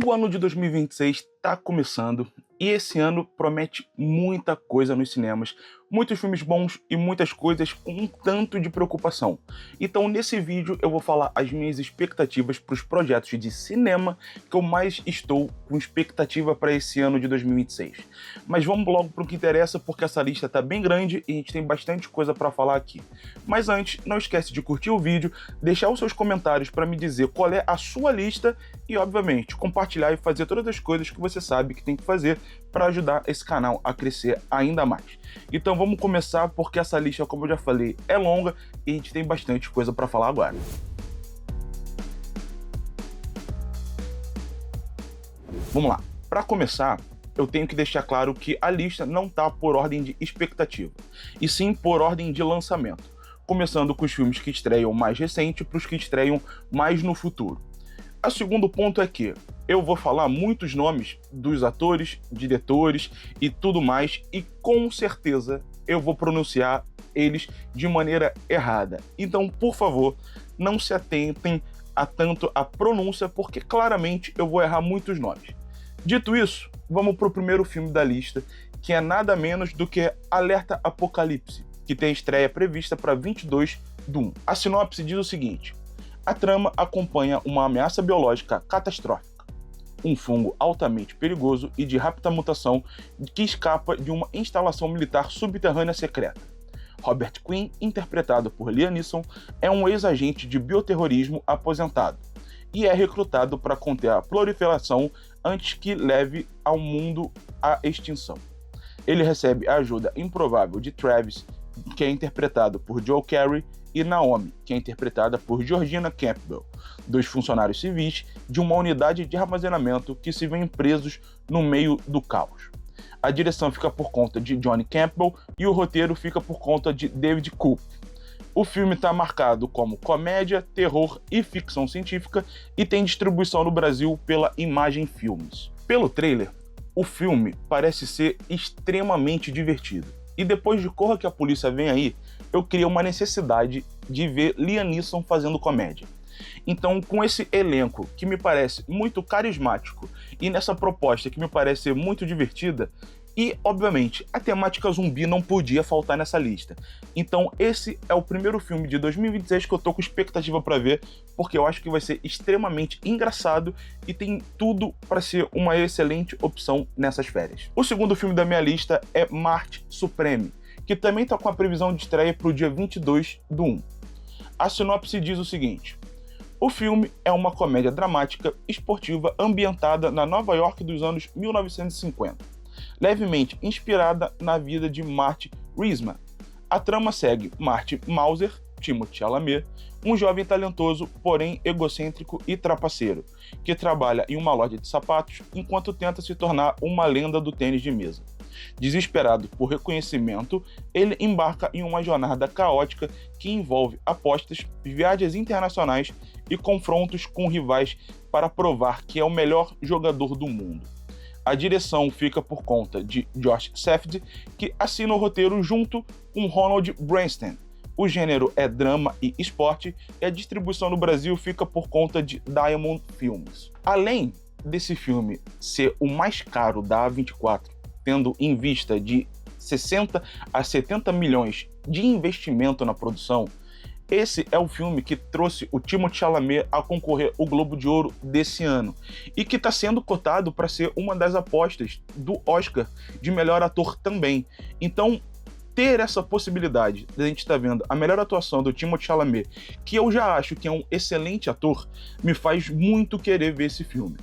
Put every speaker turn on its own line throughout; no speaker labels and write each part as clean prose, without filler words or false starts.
O ano de 2026 está começando e esse ano promete muita coisa nos cinemas, muitos filmes bons e muitas coisas com um tanto de preocupação. Então nesse vídeo eu vou falar as minhas expectativas para os projetos de cinema que eu mais estou com expectativa para esse ano de 2026. Mas vamos logo para o que interessa, porque essa lista está bem grande e a gente tem bastante coisa para falar aqui. Mas antes, não esquece de curtir o vídeo, deixar os seus comentários para me dizer qual é a sua lista e, obviamente, compartilhar e fazer todas as coisas que você sabe que tem que fazer para ajudar esse canal a crescer ainda mais. Então vamos começar, porque essa lista, como eu já falei, é longa e a gente tem bastante coisa para falar agora. Vamos lá. Para começar, eu tenho que deixar claro que a lista não está por ordem de expectativa, e sim por ordem de lançamento, começando com os filmes que estreiam mais recente para os que estreiam mais no futuro. O segundo ponto é que eu vou falar muitos nomes dos atores, diretores e tudo mais, e com certeza eu vou pronunciar eles de maneira errada. Então, por favor, não se atentem a tanto a pronúncia, porque claramente eu vou errar muitos nomes. Dito isso, vamos para o primeiro filme da lista, que é nada menos do que Alerta Apocalipse, que tem estreia prevista para 22/1. A sinopse diz o seguinte: a trama acompanha uma ameaça biológica catastrófica, um fungo altamente perigoso e de rápida mutação que escapa de uma instalação militar subterrânea secreta. Robert Quinn, interpretado por Liam Neeson, é um ex-agente de bioterrorismo aposentado e é recrutado para conter a proliferação antes que leve ao mundo à extinção. Ele recebe a ajuda improvável de Travis, que é interpretado por Joe Carey, e Naomi, que é interpretada por Georgina Campbell, dois funcionários civis de uma unidade de armazenamento que se veem presos no meio do caos. A direção fica por conta de Johnny Campbell e o roteiro fica por conta de David Koepp. O filme está marcado como comédia, terror e ficção científica e tem distribuição no Brasil pela Imagem Filmes. Pelo trailer, o filme parece ser extremamente divertido. E depois de Corra que a Polícia Vem Aí, eu criei uma necessidade de ver Liam Neeson fazendo comédia. Então, com esse elenco que me parece muito carismático e nessa proposta que me parece ser muito divertida, e, obviamente, a temática zumbi não podia faltar nessa lista. Então, esse é o primeiro filme de 2026 que eu tô com expectativa para ver, porque eu acho que vai ser extremamente engraçado e tem tudo para ser uma excelente opção nessas férias. O segundo filme da minha lista é Marte Supreme, que também tá com a previsão de estreia para o dia 22/1. A sinopse diz o seguinte: o filme é uma comédia dramática esportiva ambientada na Nova York dos anos 1950. Levemente inspirada na vida de Marty Riesman. A trama segue Marty Mauser, Timothée Chalamet, um jovem talentoso, porém egocêntrico e trapaceiro, que trabalha em uma loja de sapatos enquanto tenta se tornar uma lenda do tênis de mesa. Desesperado por reconhecimento, ele embarca em uma jornada caótica que envolve apostas, viagens internacionais e confrontos com rivais para provar que é o melhor jogador do mundo. A direção fica por conta de Josh Safdie, que assina o roteiro junto com Ronald Bernstein. O gênero é drama e esporte e a distribuição no Brasil fica por conta de Diamond Films. Além desse filme ser o mais caro da A24, tendo em vista de 60 a 70 milhões de investimento na produção, esse é o filme que trouxe o Timothée Chalamet a concorrer ao Globo de Ouro desse ano e que está sendo cotado para ser uma das apostas do Oscar de melhor ator também. Então, ter essa possibilidade de a gente estar vendo a melhor atuação do Timothée Chalamet, que eu já acho que é um excelente ator, me faz muito querer ver esse filme.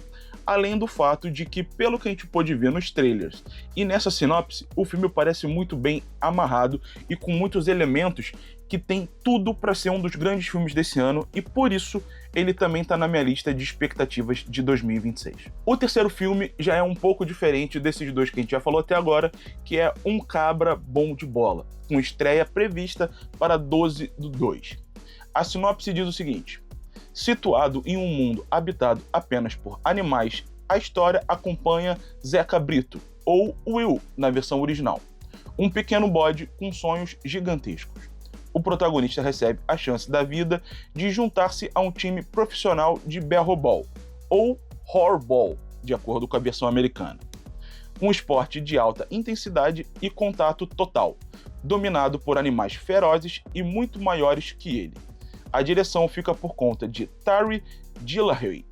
Além do fato de que, pelo que a gente pôde ver nos trailers e nessa sinopse, o filme parece muito bem amarrado e com muitos elementos que tem tudo para ser um dos grandes filmes desse ano, e por isso ele também está na minha lista de expectativas de 2026. O terceiro filme já é um pouco diferente desses dois que a gente já falou até agora, que é Um Cabra Bom de Bola, com estreia prevista para 12/2. A sinopse diz o seguinte: situado em um mundo habitado apenas por animais, a história acompanha Zeca Brito, ou Will na versão original, um pequeno bode com sonhos gigantescos. O protagonista recebe a chance da vida de juntar-se a um time profissional de berrobol, ou Horball, de acordo com a versão americana. Um esporte de alta intensidade e contato total, dominado por animais ferozes e muito maiores que ele. A direção fica por conta de Terry Gilroy,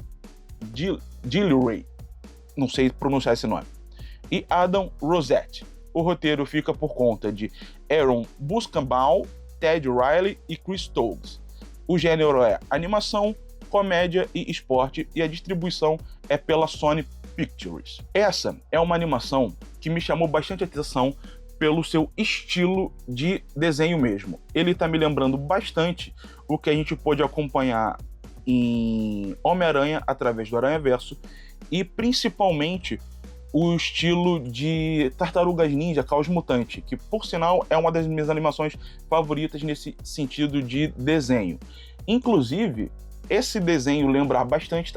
não sei pronunciar esse nome, e Adam Rosette. O roteiro fica por conta de Aaron Buscambal, Ted Riley e Chris Stokes. O gênero é animação, comédia e esporte, e a distribuição é pela Sony Pictures. Essa é uma animação que me chamou bastante atenção pelo seu estilo de desenho mesmo. Ele tá me lembrando bastante o que a gente pôde acompanhar em Homem-Aranha através do Aranhaverso, e principalmente o estilo de Tartarugas Ninja Caos Mutante, que por sinal é uma das minhas animações favoritas nesse sentido de desenho. Inclusive, esse desenho lembrar bastante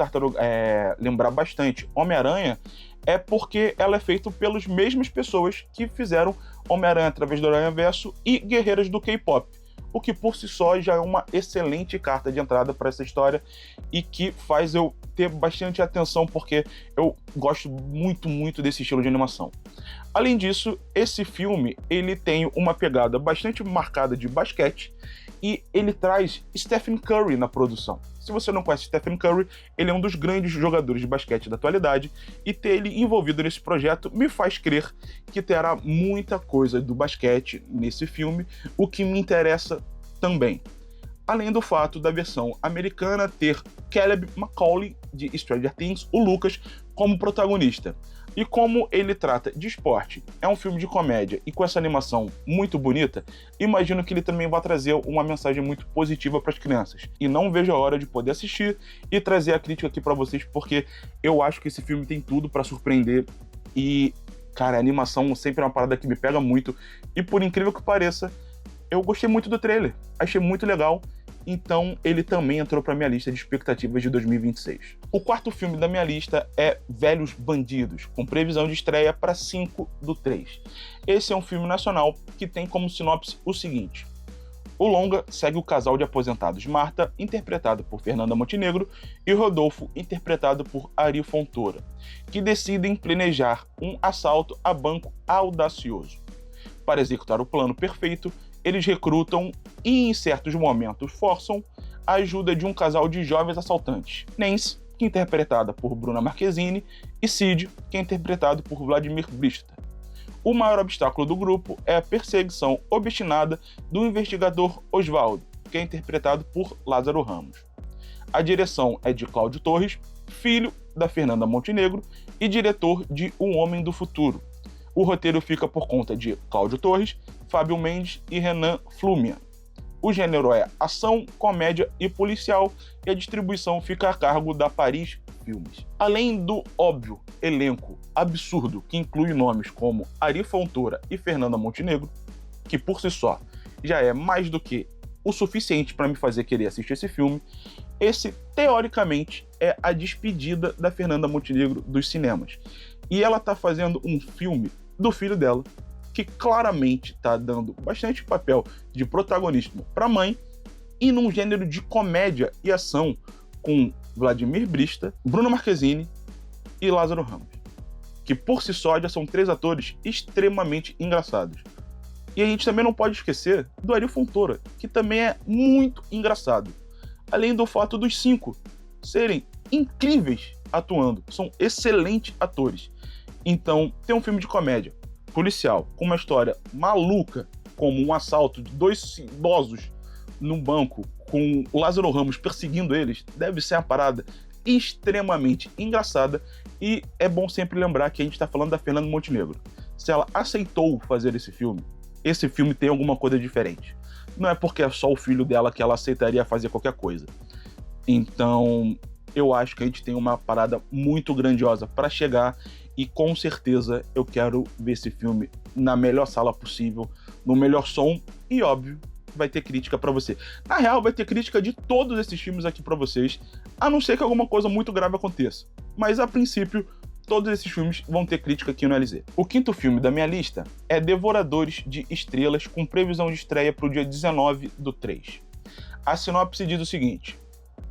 Homem-Aranha é porque ela é feita pelas mesmas pessoas que fizeram Homem-Aranha através do Aranhaverso e Guerreiras do K-Pop, o que por si só já é uma excelente carta de entrada para essa história e que faz eu ter bastante atenção, porque eu gosto muito desse estilo de animação. Além disso, esse filme ele tem uma pegada bastante marcada de basquete e ele traz Stephen Curry na produção. Se você não conhece Stephen Curry, ele é um dos grandes jogadores de basquete da atualidade, e ter ele envolvido nesse projeto me faz crer que terá muita coisa do basquete nesse filme, o que me interessa também. Além do fato da versão americana ter Caleb McCauley, de Stranger Things, o Lucas, como protagonista. E como ele trata de esporte, é um filme de comédia e com essa animação muito bonita, imagino que ele também vai trazer uma mensagem muito positiva para as crianças. E não vejo a hora de poder assistir e trazer a crítica aqui para vocês, porque eu acho que esse filme tem tudo para surpreender. E, cara, a animação sempre é uma parada que me pega muito. E por incrível que pareça, eu gostei muito do trailer, achei muito legal. Então ele também entrou para minha lista de expectativas de 2026. O quarto filme da minha lista é Velhos Bandidos, com previsão de estreia para 5/3. Esse é um filme nacional que tem como sinopse o seguinte: o longa segue o casal de aposentados Marta, interpretado por Fernanda Montenegro, e Rodolfo, interpretado por Ari Fontoura, que decidem planejar um assalto a banco audacioso. Para executar o plano perfeito, eles recrutam e, em certos momentos, forçam a ajuda de um casal de jovens assaltantes, Nancy, que é interpretada por Bruna Marquezine, e Sid, que é interpretado por Vladimir Brista. O maior obstáculo do grupo é a perseguição obstinada do investigador Oswaldo, que é interpretado por Lázaro Ramos. A direção é de Cláudio Torres, filho da Fernanda Montenegro e diretor de Um Homem do Futuro. O roteiro fica por conta de Cláudio Torres, Fábio Mendes e Renan Flumian. O gênero é ação, comédia e policial, e a distribuição fica a cargo da Paris Filmes. Além do óbvio elenco absurdo que inclui nomes como Ari Fontoura e Fernanda Montenegro, que por si só já é mais do que o suficiente para me fazer querer assistir esse filme, esse, teoricamente, é a despedida da Fernanda Montenegro dos cinemas. E ela tá fazendo um filme do filho dela, que claramente tá dando bastante papel de protagonismo para a mãe, e num gênero de comédia e ação com Vladimir Brista, Bruna Marquezine e Lázaro Ramos, que por si só já são 3 atores extremamente engraçados. E a gente também não pode esquecer do Ari Fontoura, que também é muito engraçado, além do fato dos 5 serem incríveis atuando, são excelentes atores. Então, ter um filme de comédia policial com uma história maluca, como um assalto de 2 idosos num banco com o Lázaro Ramos perseguindo eles, deve ser uma parada extremamente engraçada. E é bom sempre lembrar que a gente está falando da Fernanda Montenegro. Se ela aceitou fazer esse filme tem alguma coisa diferente. Não é porque é só o filho dela que ela aceitaria fazer qualquer coisa. Então, eu acho que a gente tem uma parada muito grandiosa para chegar, e com certeza eu quero ver esse filme na melhor sala possível, no melhor som, e óbvio, vai ter crítica para você. Na real, vai ter crítica de todos esses filmes aqui para vocês, a não ser que alguma coisa muito grave aconteça. Mas a princípio, todos esses filmes vão ter crítica aqui no LZ. O quinto filme da minha lista é Devoradores de Estrelas, com previsão de estreia para o dia 19/3. A sinopse diz o seguinte: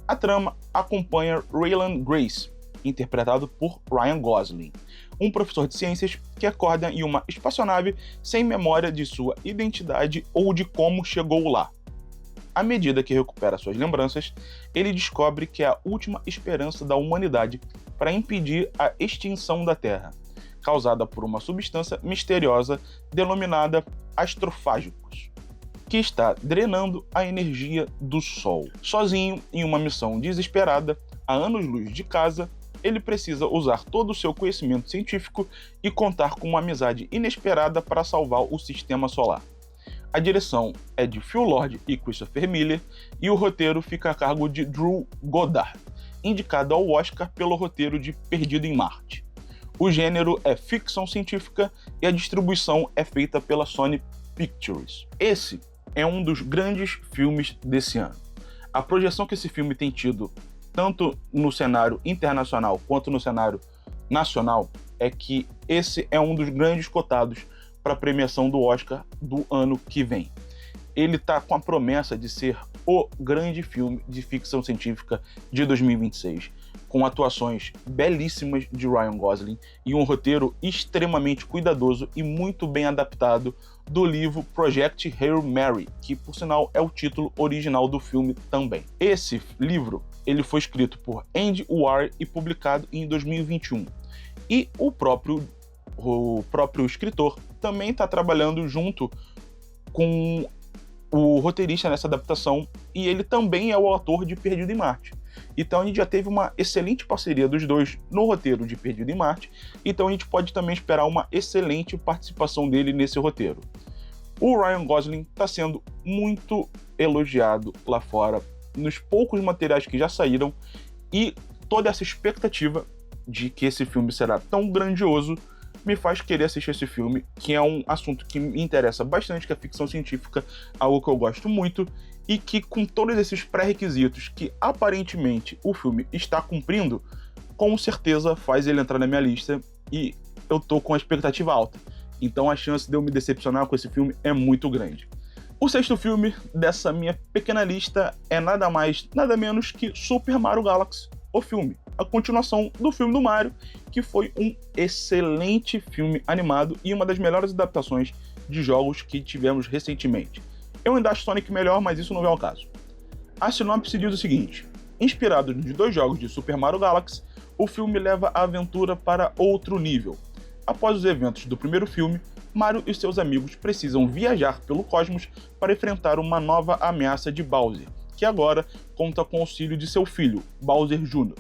a trama acompanha Raylan Grace, interpretado por Ryan Gosling, um professor de ciências que acorda em uma espaçonave sem memória de sua identidade ou de como chegou lá. À medida que recupera suas lembranças, ele descobre que é a última esperança da humanidade para impedir a extinção da Terra, causada por uma substância misteriosa denominada astrofágicos, que está drenando a energia do Sol. Sozinho, em uma missão desesperada, a anos-luz de casa, ele precisa usar todo o seu conhecimento científico e contar com uma amizade inesperada para salvar o sistema solar. A direção é de Phil Lord e Christopher Miller e o roteiro fica a cargo de Drew Goddard, indicado ao Oscar pelo roteiro de Perdido em Marte. O gênero é ficção científica e a distribuição é feita pela Sony Pictures. Esse é um dos grandes filmes desse ano. A projeção que esse filme tem tido, tanto no cenário internacional quanto no cenário nacional, é que esse é um dos grandes cotados para a premiação do Oscar do ano que vem. Ele está com a promessa de ser o grande filme de ficção científica de 2026, com atuações belíssimas de Ryan Gosling e um roteiro extremamente cuidadoso e muito bem adaptado do livro Project Hail Mary, que por sinal é o título original do filme também. Esse livro ele foi escrito por Andy Weir e publicado em 2021. E o próprio escritor também está trabalhando junto com o roteirista nessa adaptação, e ele também é o autor de Perdido em Marte. Então a gente já teve uma excelente parceria dos dois no roteiro de Perdido em Marte, então a gente pode também esperar uma excelente participação dele nesse roteiro. O Ryan Gosling está sendo muito elogiado lá fora, nos poucos materiais que já saíram, e toda essa expectativa de que esse filme será tão grandioso me faz querer assistir esse filme, que é um assunto que me interessa bastante, que é ficção científica, algo que eu gosto muito, e que com todos esses pré-requisitos que aparentemente o filme está cumprindo, com certeza faz ele entrar na minha lista, e eu tô com a expectativa alta. Então a chance de eu me decepcionar com esse filme é muito grande. O sexto filme dessa minha pequena lista é nada mais, nada menos que Super Mario Galaxy, o filme. A continuação do filme do Mario, que foi um excelente filme animado e uma das melhores adaptações de jogos que tivemos recentemente. Eu ainda acho Sonic melhor, mas isso não é o caso. A sinopse diz o seguinte: inspirado de 2 jogos de Super Mario Galaxy, o filme leva a aventura para outro nível. Após os eventos do primeiro filme, Mario e seus amigos precisam viajar pelo cosmos para enfrentar uma nova ameaça de Bowser, que agora conta com o auxílio de seu filho, Bowser Jr.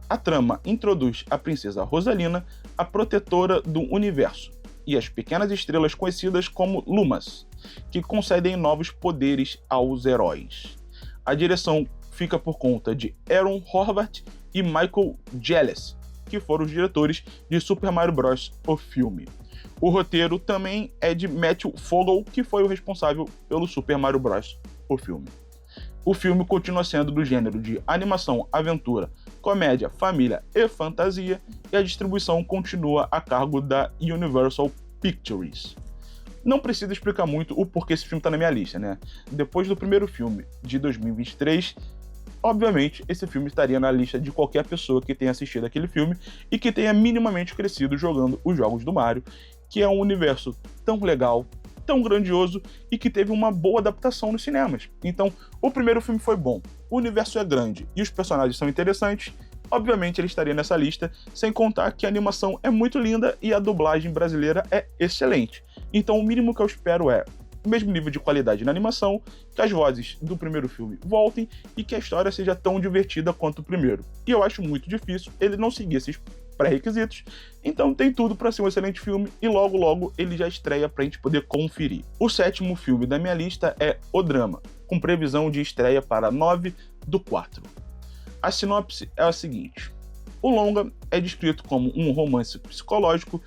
A trama introduz a princesa Rosalina, a protetora do universo, e as pequenas estrelas conhecidas como Lumas, que concedem novos poderes aos heróis. A direção fica por conta de Aaron Horvath e Michael Giellis, que foram os diretores de Super Mario Bros. O filme. O roteiro também é de Matthew Fogel, que foi o responsável pelo Super Mario Bros. O filme. O filme continua sendo do gênero de animação, aventura, comédia, família e fantasia, e a distribuição continua a cargo da Universal Pictures. Não precisa explicar muito o porquê esse filme está na minha lista, né? Depois do primeiro filme de 2023, obviamente esse filme estaria na lista de qualquer pessoa que tenha assistido aquele filme e que tenha minimamente crescido jogando os jogos do Mario, que é um universo tão legal, tão grandioso e que teve uma boa adaptação nos cinemas. Então, o primeiro filme foi bom, o universo é grande e os personagens são interessantes, obviamente ele estaria nessa lista, sem contar que a animação é muito linda e a dublagem brasileira é excelente. Então, o mínimo que eu espero é o mesmo nível de qualidade na animação, que as vozes do primeiro filme voltem e que a história seja tão divertida quanto o primeiro. E eu acho muito difícil ele não seguir esses pré-requisitos, então tem tudo para ser um excelente filme e logo logo ele já estreia pra gente poder conferir. O sétimo filme da minha lista é O Drama, com previsão de estreia para 9/4. A sinopse é a seguinte: o longa é descrito como um romance psicológico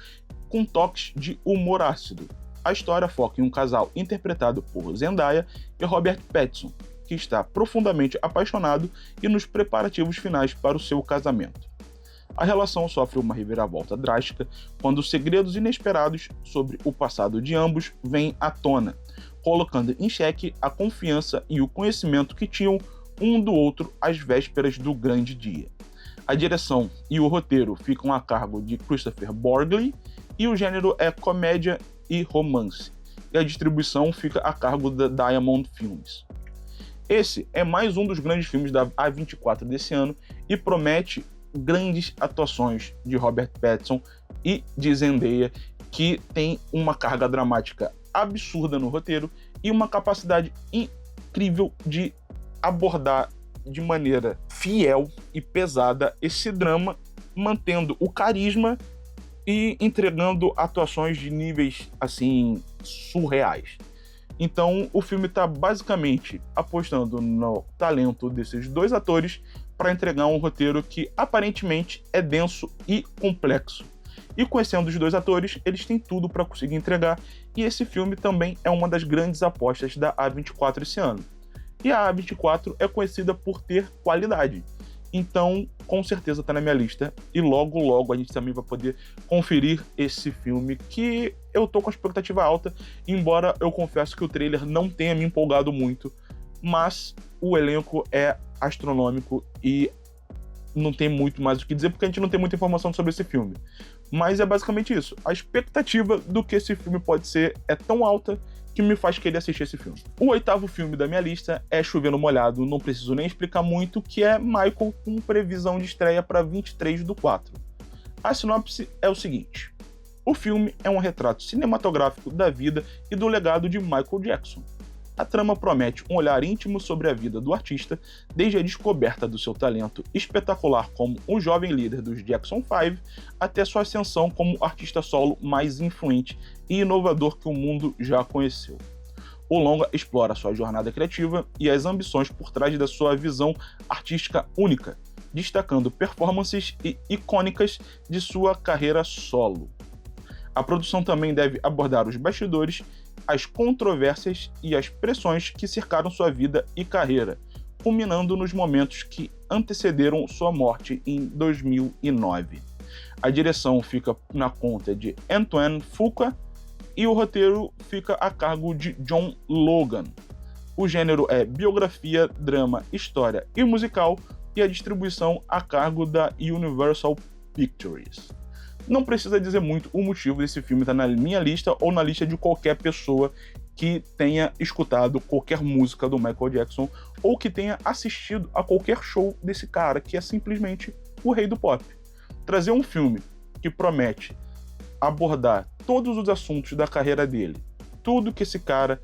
com toques de humor ácido. A história foca em um casal interpretado por Zendaya e Robert Pattinson, que está profundamente apaixonado e nos preparativos finais para o seu casamento. A relação sofre uma reviravolta drástica quando segredos inesperados sobre o passado de ambos vêm à tona, colocando em xeque a confiança e o conhecimento que tinham um do outro às vésperas do grande dia. A direção e o roteiro ficam a cargo de Christopher Borgli e o gênero é comédia e romance. E a distribuição fica a cargo da Diamond Films. Esse é mais um dos grandes filmes da A24 desse ano e promete grandes atuações de Robert Pattinson e de Zendaya, que tem uma carga dramática absurda no roteiro e uma capacidade incrível de abordar de maneira fiel e pesada esse drama, mantendo o carisma e entregando atuações de níveis, assim, surreais. Então, o filme está basicamente apostando no talento desses dois atores para entregar um roteiro que aparentemente é denso e complexo. E conhecendo os dois atores, eles têm tudo para conseguir entregar, e esse filme também é uma das grandes apostas da A24 esse ano. E a A24 é conhecida por ter qualidade. Então, com certeza está na minha lista. E logo, logo a gente também vai poder conferir esse filme que eu tô com a expectativa alta, embora eu confesso que o trailer não tenha me empolgado muito. Mas o elenco é astronômico e não tem muito mais o que dizer, porque a gente não tem muita informação sobre esse filme. Mas é basicamente isso. A expectativa do que esse filme pode ser é tão alta que me faz querer assistir esse filme. O 8º filme da minha lista é Chover no Molhado, não preciso nem explicar muito, que é Michael com previsão de estreia para 23/4. A sinopse é o seguinte: o filme é um retrato cinematográfico da vida e do legado de Michael Jackson. A trama promete um olhar íntimo sobre a vida do artista, desde a descoberta do seu talento espetacular como um jovem líder dos Jackson 5, até sua ascensão como artista solo mais influente e inovador que o mundo já conheceu. O longa explora sua jornada criativa e as ambições por trás da sua visão artística única, destacando performances icônicas de sua carreira solo. A produção também deve abordar os bastidores, as controvérsias e as pressões que cercaram sua vida e carreira, culminando nos momentos que antecederam sua morte em 2009. A direção fica na conta de Antoine Fuqua e o roteiro fica a cargo de John Logan. O gênero é biografia, drama, história e musical, e a distribuição a cargo da Universal Pictures. Não precisa dizer muito o motivo desse filme estar na minha lista ou na lista de qualquer pessoa que tenha escutado qualquer música do Michael Jackson ou que tenha assistido a qualquer show desse cara, que é simplesmente o rei do pop. Trazer um filme que promete abordar todos os assuntos da carreira dele, tudo que esse cara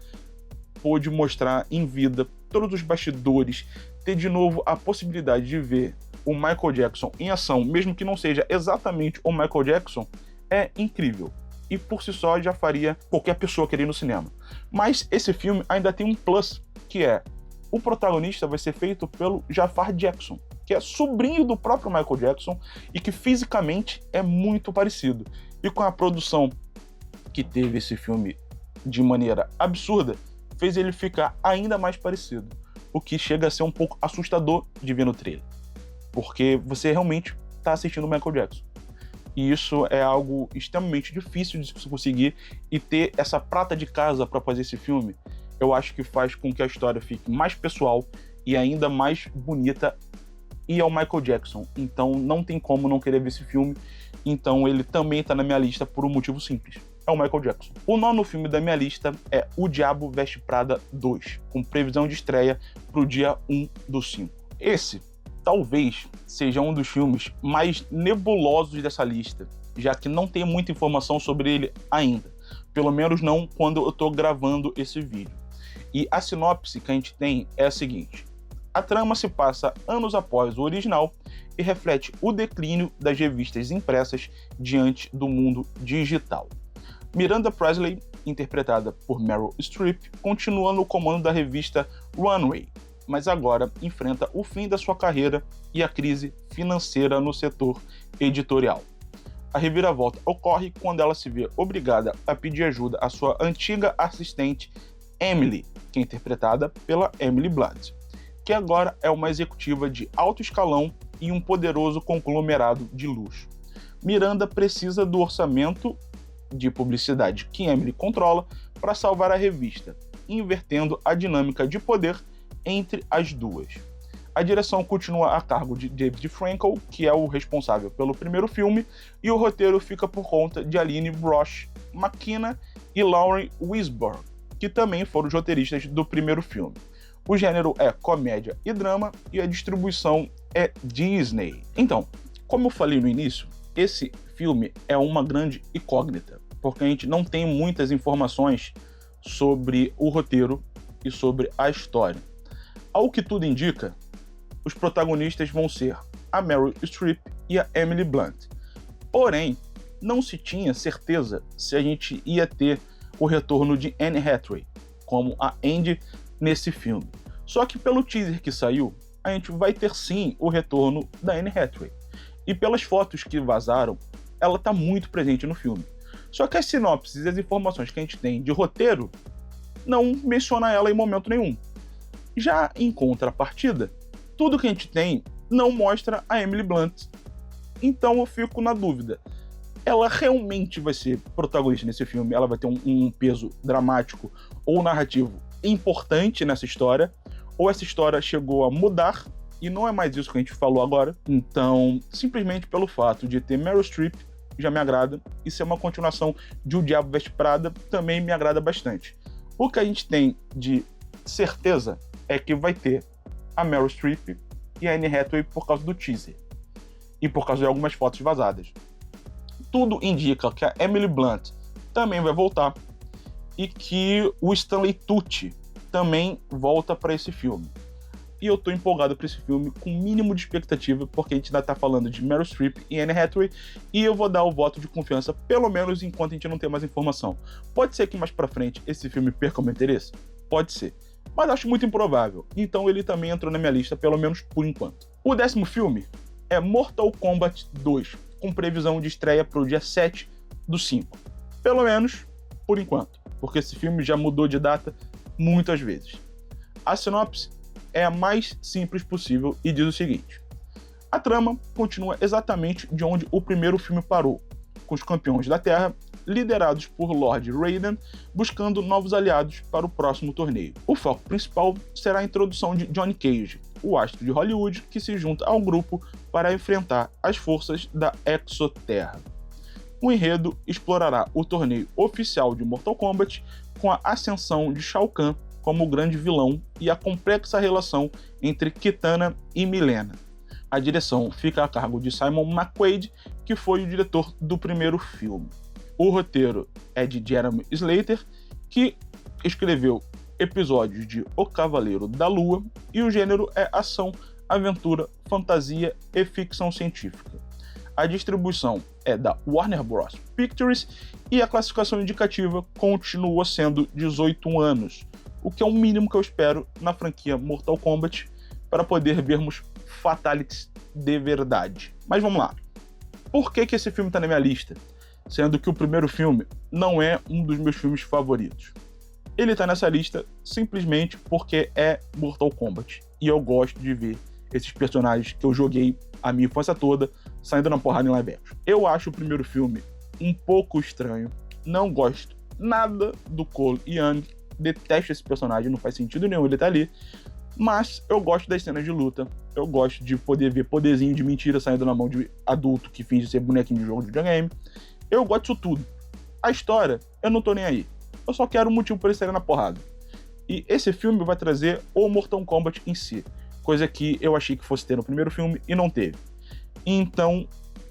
pôde mostrar em vida, todos os bastidores, ter de novo a possibilidade de ver o Michael Jackson em ação, mesmo que não seja exatamente o Michael Jackson, é incrível. E por si só já faria qualquer pessoa querer ir no cinema. Mas esse filme ainda tem um plus, que é: o protagonista vai ser feito pelo Jafar Jackson, que é sobrinho do próprio Michael Jackson e que fisicamente é muito parecido. E com a produção que teve esse filme de maneira absurda, fez ele ficar ainda mais parecido, o que chega a ser um pouco assustador de ver no trailer, porque você realmente está assistindo o Michael Jackson. E isso é algo extremamente difícil de se conseguir, e ter essa prata de casa para fazer esse filme, eu acho que faz com que a história fique mais pessoal e ainda mais bonita, e é o Michael Jackson, então não tem como não querer ver esse filme. Então ele também está na minha lista por um motivo simples: é o Michael Jackson. O 9º filme da minha lista é O Diabo Veste Prada 2, com previsão de estreia para o dia 1/5. Esse talvez seja um dos filmes mais nebulosos dessa lista, já que não tem muita informação sobre ele ainda, pelo menos não quando eu estou gravando esse vídeo. E a sinopse que a gente tem é a seguinte: a trama se passa anos após o original e reflete o declínio das revistas impressas diante do mundo digital. Miranda Priestley, interpretada por Meryl Streep, continua no comando da revista Runway, mas agora enfrenta o fim da sua carreira e a crise financeira no setor editorial. A reviravolta ocorre quando ela se vê obrigada a pedir ajuda à sua antiga assistente Emily, que é interpretada pela Emily Blunt, que agora é uma executiva de alto escalão e um poderoso conglomerado de luxo. Miranda precisa do orçamento de publicidade que Emily controla para salvar a revista, invertendo a dinâmica de poder entre as duas. A direção continua a cargo de David Frankel, que é o responsável pelo primeiro filme, e o roteiro fica por conta de Aline Brosh McKenna e Lauren Wisborg, que também foram os roteiristas do primeiro filme. O gênero é comédia e drama, e a distribuição é Disney. Então, como eu falei no início, esse filme é uma grande incógnita, porque a gente não tem muitas informações sobre o roteiro e sobre a história. Ao que tudo indica, os protagonistas vão ser a Meryl Streep e a Emily Blunt. Porém, não se tinha certeza se a gente ia ter o retorno de Anne Hathaway como a Andy nesse filme. Só que pelo teaser que saiu, a gente vai ter sim o retorno da Anne Hathaway. E pelas fotos que vazaram, ela está muito presente no filme. Só que as sinopses e as informações que a gente tem de roteiro não menciona ela em momento nenhum. Já em contrapartida, tudo que a gente tem não mostra a Emily Blunt. Então eu fico na dúvida. Ela realmente vai ser protagonista nesse filme? Ela vai ter um peso dramático ou narrativo importante nessa história? Ou essa história chegou a mudar e não é mais isso que a gente falou agora? Então, simplesmente pelo fato de ter Meryl Streep já me agrada, e ser uma continuação de O Diabo Veste Prada também me agrada bastante. O que a gente tem de certeza é que vai ter a Meryl Streep e a Anne Hathaway por causa do teaser e por causa de algumas fotos vazadas. Tudo indica que a Emily Blunt também vai voltar e que o Stanley Tucci também volta para esse filme. E eu tô empolgado para esse filme com o mínimo de expectativa, porque a gente ainda tá falando de Meryl Streep e Anne Hathaway, e eu vou dar o voto de confiança, pelo menos enquanto a gente não tem mais informação. Pode ser que mais pra frente esse filme perca o meu interesse? Pode ser. Mas acho muito improvável, então ele também entrou na minha lista, pelo menos por enquanto. O 10º filme é Mortal Kombat 2, com previsão de estreia pro dia 7/5. Pelo menos por enquanto, porque esse filme já mudou de data muitas vezes. A sinopse é a mais simples possível e diz o seguinte: a trama continua exatamente de onde o primeiro filme parou, com os campeões da Terra, liderados por Lord Raiden, buscando novos aliados para o próximo torneio. O foco principal será a introdução de Johnny Cage, o astro de Hollywood que se junta ao grupo para enfrentar as forças da Exoterra. O enredo explorará o torneio oficial de Mortal Kombat, com a ascensão de Shao Kahn como o grande vilão e a complexa relação entre Kitana e Mileena. A direção fica a cargo de Simon McQuaid, que foi o diretor do primeiro filme. O roteiro é de Jeremy Slater, que escreveu episódios de O Cavaleiro da Lua, e o gênero é ação, aventura, fantasia e ficção científica. A distribuição é da Warner Bros. Pictures e a classificação indicativa continua sendo 18 anos, o que é o mínimo que eu espero na franquia Mortal Kombat para poder vermos fatalities de verdade. Mas vamos lá. Por que esse filme está na minha lista? Sendo que o primeiro filme não é um dos meus filmes favoritos. Ele está nessa lista simplesmente porque é Mortal Kombat. E eu gosto de ver esses personagens que eu joguei a minha infância toda saindo na porrada em live action. Eu acho o primeiro filme um pouco estranho. Não gosto nada do Cole Young. Detesto esse personagem, não faz sentido nenhum ele tá ali. Mas eu gosto das cenas de luta. Eu gosto de poder ver poderzinho de mentira saindo na mão de adulto que finge ser bonequinho de jogo de videogame. Eu gosto disso tudo. A história, eu não tô nem aí. Eu só quero um motivo para ele sair na porrada. E esse filme vai trazer o Mortal Kombat em si. Coisa que eu achei que fosse ter no primeiro filme e não teve. Então,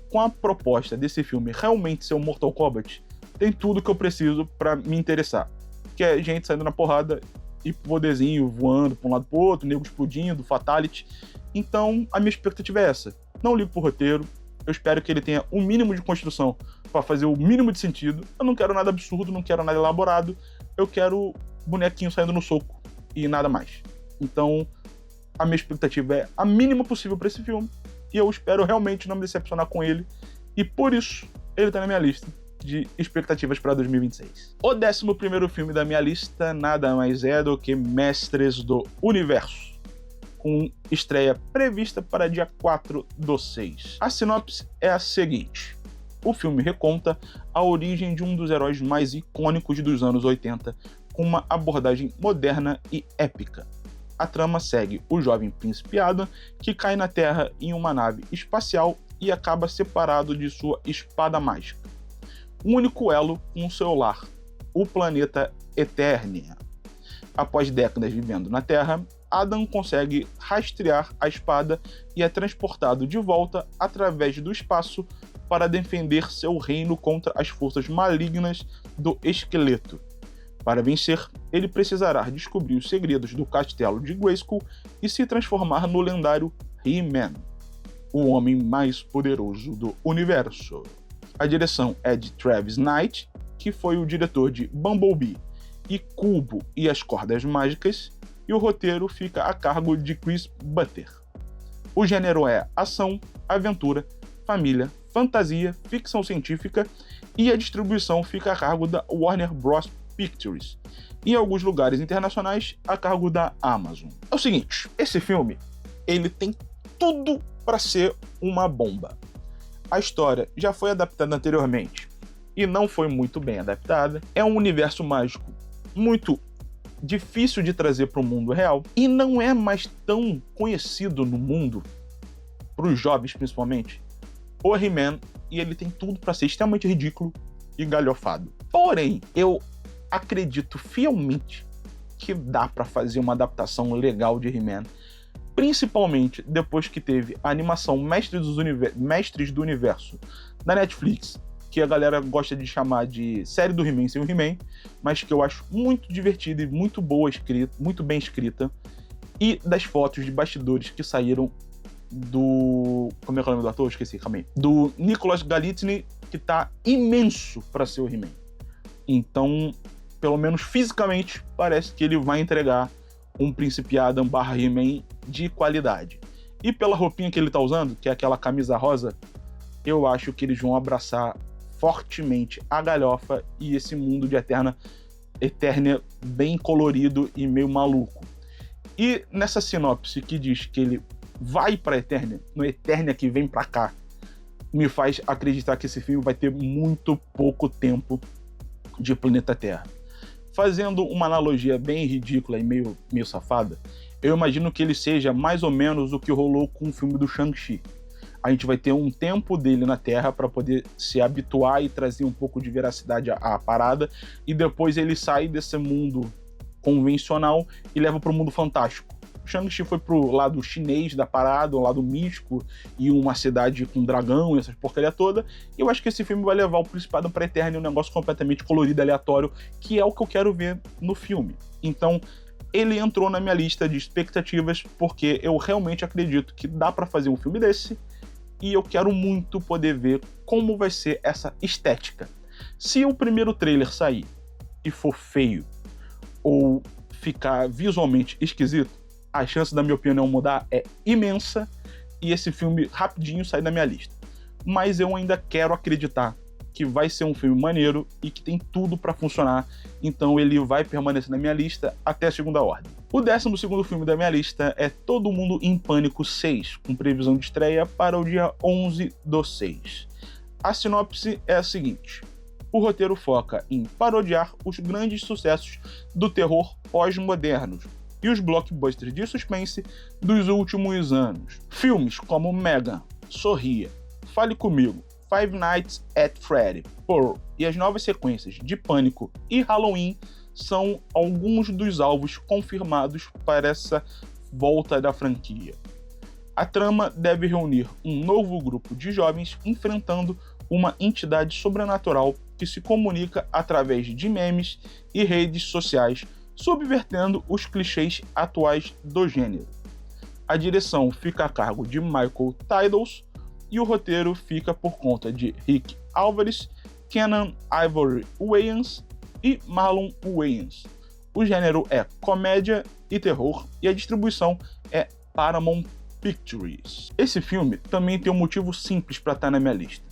com a proposta desse filme realmente ser um Mortal Kombat, tem tudo que eu preciso para me interessar. Que é gente saindo na porrada e poderzinho voando pra um lado pro outro, nego explodindo, fatality. Então, a minha expectativa é essa. Não ligo pro roteiro. Eu espero que ele tenha um mínimo de construção para fazer o mínimo de sentido. Eu não quero nada absurdo, não quero nada elaborado. Eu quero bonequinho saindo no soco e nada mais. Então, a minha expectativa é a mínima possível para esse filme. E eu espero realmente não me decepcionar com ele. E por isso, ele tá na minha lista de expectativas para 2026. O 11º filme da minha lista nada mais é do que Mestres do Universo, com estreia prevista para dia 4/6. A sinopse é a seguinte: o filme reconta a origem de um dos heróis mais icônicos dos anos 80, com uma abordagem moderna e épica. A trama segue o jovem príncipe Adam, que cai na Terra em uma nave espacial e acaba separado de sua espada mágica. O único elo com seu lar, o planeta Eternia. Após décadas vivendo na Terra, Adam consegue rastrear a espada e é transportado de volta através do espaço para defender seu reino contra as forças malignas do esqueleto. Para vencer, ele precisará descobrir os segredos do castelo de Grayskull e se transformar no lendário He-Man, o homem mais poderoso do universo. A direção é de Travis Knight, que foi o diretor de Bumblebee e Cubo e as Cordas Mágicas, e o roteiro fica a cargo de Chris Butter. O gênero é ação, aventura, família, fantasia, ficção científica e a distribuição fica a cargo da Warner Bros. Pictures, e em alguns lugares internacionais a cargo da Amazon. É o seguinte, esse filme ele tem tudo para ser uma bomba. A história já foi adaptada anteriormente e não foi muito bem adaptada. É um universo mágico muito difícil de trazer para o mundo real e não é mais tão conhecido no mundo, para os jovens principalmente, o He-Man, e ele tem tudo para ser extremamente ridículo e galhofado. Porém, eu acredito fielmente que dá para fazer uma adaptação legal de He-Man, principalmente depois que teve a animação Mestres do Universo da Netflix, que a galera gosta de chamar de série do He-Man sem o He-Man, mas que eu acho muito divertida e muito boa escrita, muito bem escrita, e das fotos de bastidores que saíram do... Como é que é o nome do ator? Esqueci, calma aí. Do Nicholas Galitzine, que tá imenso para ser o He-Man. Então, pelo menos fisicamente, parece que ele vai entregar um Príncipe Adam / He-Man de qualidade. E pela roupinha que ele tá usando, que é aquela camisa rosa, eu acho que eles vão abraçar fortemente a galhofa e esse mundo de Eternia bem colorido e meio maluco. E nessa sinopse que diz que ele vai pra Eternia, no Eternia que vem pra cá, me faz acreditar que esse filme vai ter muito pouco tempo de planeta Terra. Fazendo uma analogia bem ridícula e meio safada, eu imagino que ele seja mais ou menos o que rolou com o filme do Shang-Chi. A gente vai ter um tempo dele na Terra para poder se habituar e trazer um pouco de veracidade à parada, e depois ele sai desse mundo convencional e leva para o mundo fantástico. Shang-Chi foi pro lado chinês da parada, um lado místico e uma cidade com dragão e essas porcaria toda. E eu acho que esse filme vai levar o Príncipe Adam pra Eternia, um negócio completamente colorido, aleatório, que é o que eu quero ver no filme. Então, ele entrou na minha lista de expectativas porque eu realmente acredito que dá pra fazer um filme desse e eu quero muito poder ver como vai ser essa estética. Se o primeiro trailer sair e for feio ou ficar visualmente esquisito, a chance da minha opinião mudar é imensa e esse filme rapidinho sai da minha lista. Mas eu ainda quero acreditar que vai ser um filme maneiro e que tem tudo para funcionar, então ele vai permanecer na minha lista até a segunda ordem. O 12º filme da minha lista é Todo Mundo em Pânico 6, com previsão de estreia para o dia 11/6. A sinopse é a seguinte: o roteiro foca em parodiar os grandes sucessos do terror pós-modernos e os blockbusters de suspense dos últimos anos. Filmes como Megan, Sorria, Fale Comigo, Five Nights at Freddy, Pearl e as novas sequências de Pânico e Halloween são alguns dos alvos confirmados para essa volta da franquia. A trama deve reunir um novo grupo de jovens enfrentando uma entidade sobrenatural que se comunica através de memes e redes sociais, subvertendo os clichês atuais do gênero. A direção fica a cargo de Michael Tidals e o roteiro fica por conta de Rick Alvarez, Kenan Ivory Wayans e Marlon Wayans. O gênero é comédia e terror e a distribuição é Paramount Pictures. Esse filme também tem um motivo simples para estar na minha lista.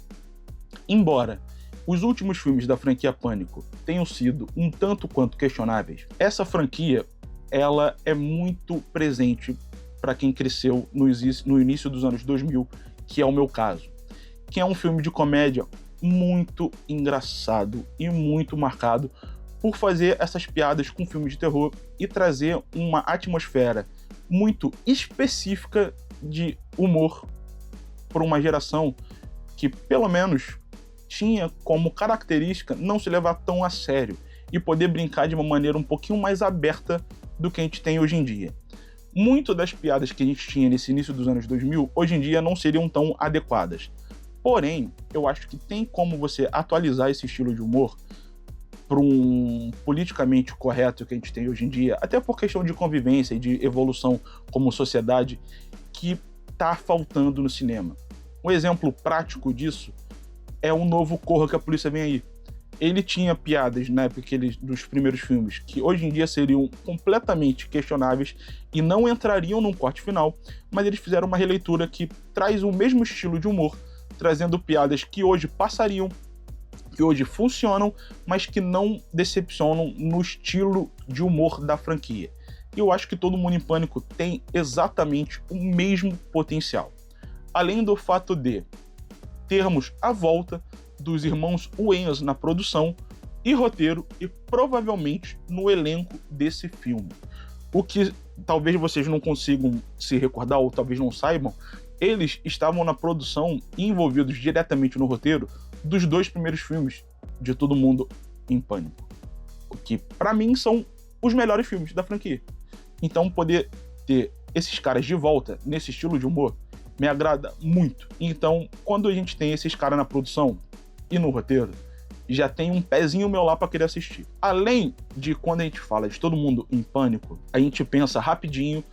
Embora os últimos filmes da franquia Pânico tenham sido um tanto quanto questionáveis, essa franquia ela é muito presente para quem cresceu no início dos anos 2000, que é o meu caso, que é um filme de comédia muito engraçado e muito marcado por fazer essas piadas com filmes de terror e trazer uma atmosfera muito específica de humor para uma geração que, pelo menos, tinha como característica não se levar tão a sério e poder brincar de uma maneira um pouquinho mais aberta do que a gente tem hoje em dia. Muito das piadas que a gente tinha nesse início dos anos 2000, hoje em dia não seriam tão adequadas. Porém, eu acho que tem como você atualizar esse estilo de humor para um politicamente correto que a gente tem hoje em dia, até por questão de convivência e de evolução como sociedade, que está faltando no cinema. Um exemplo prático disso é o novo Corra que a Polícia Vem Aí. Ele tinha piadas na época dos primeiros filmes que hoje em dia seriam completamente questionáveis e não entrariam num corte final, mas eles fizeram uma releitura que traz o mesmo estilo de humor, trazendo piadas que hoje passariam, que hoje funcionam, mas que não decepcionam no estilo de humor da franquia. E eu acho que Todo Mundo em Pânico tem exatamente o mesmo potencial. Além do fato de termos a volta dos irmãos Wayans na produção e roteiro e provavelmente no elenco desse filme. O que talvez vocês não consigam se recordar ou talvez não saibam, eles estavam na produção e envolvidos diretamente no roteiro dos 2 primeiros filmes de Todo Mundo em Pânico, o que para mim são os melhores filmes da franquia. Então poder ter esses caras de volta nesse estilo de humor me agrada muito. Então, quando a gente tem esses caras na produção e no roteiro, já tem um pezinho meu lá para querer assistir. Além de quando a gente fala de Todo Mundo em Pânico, a gente pensa rapidinho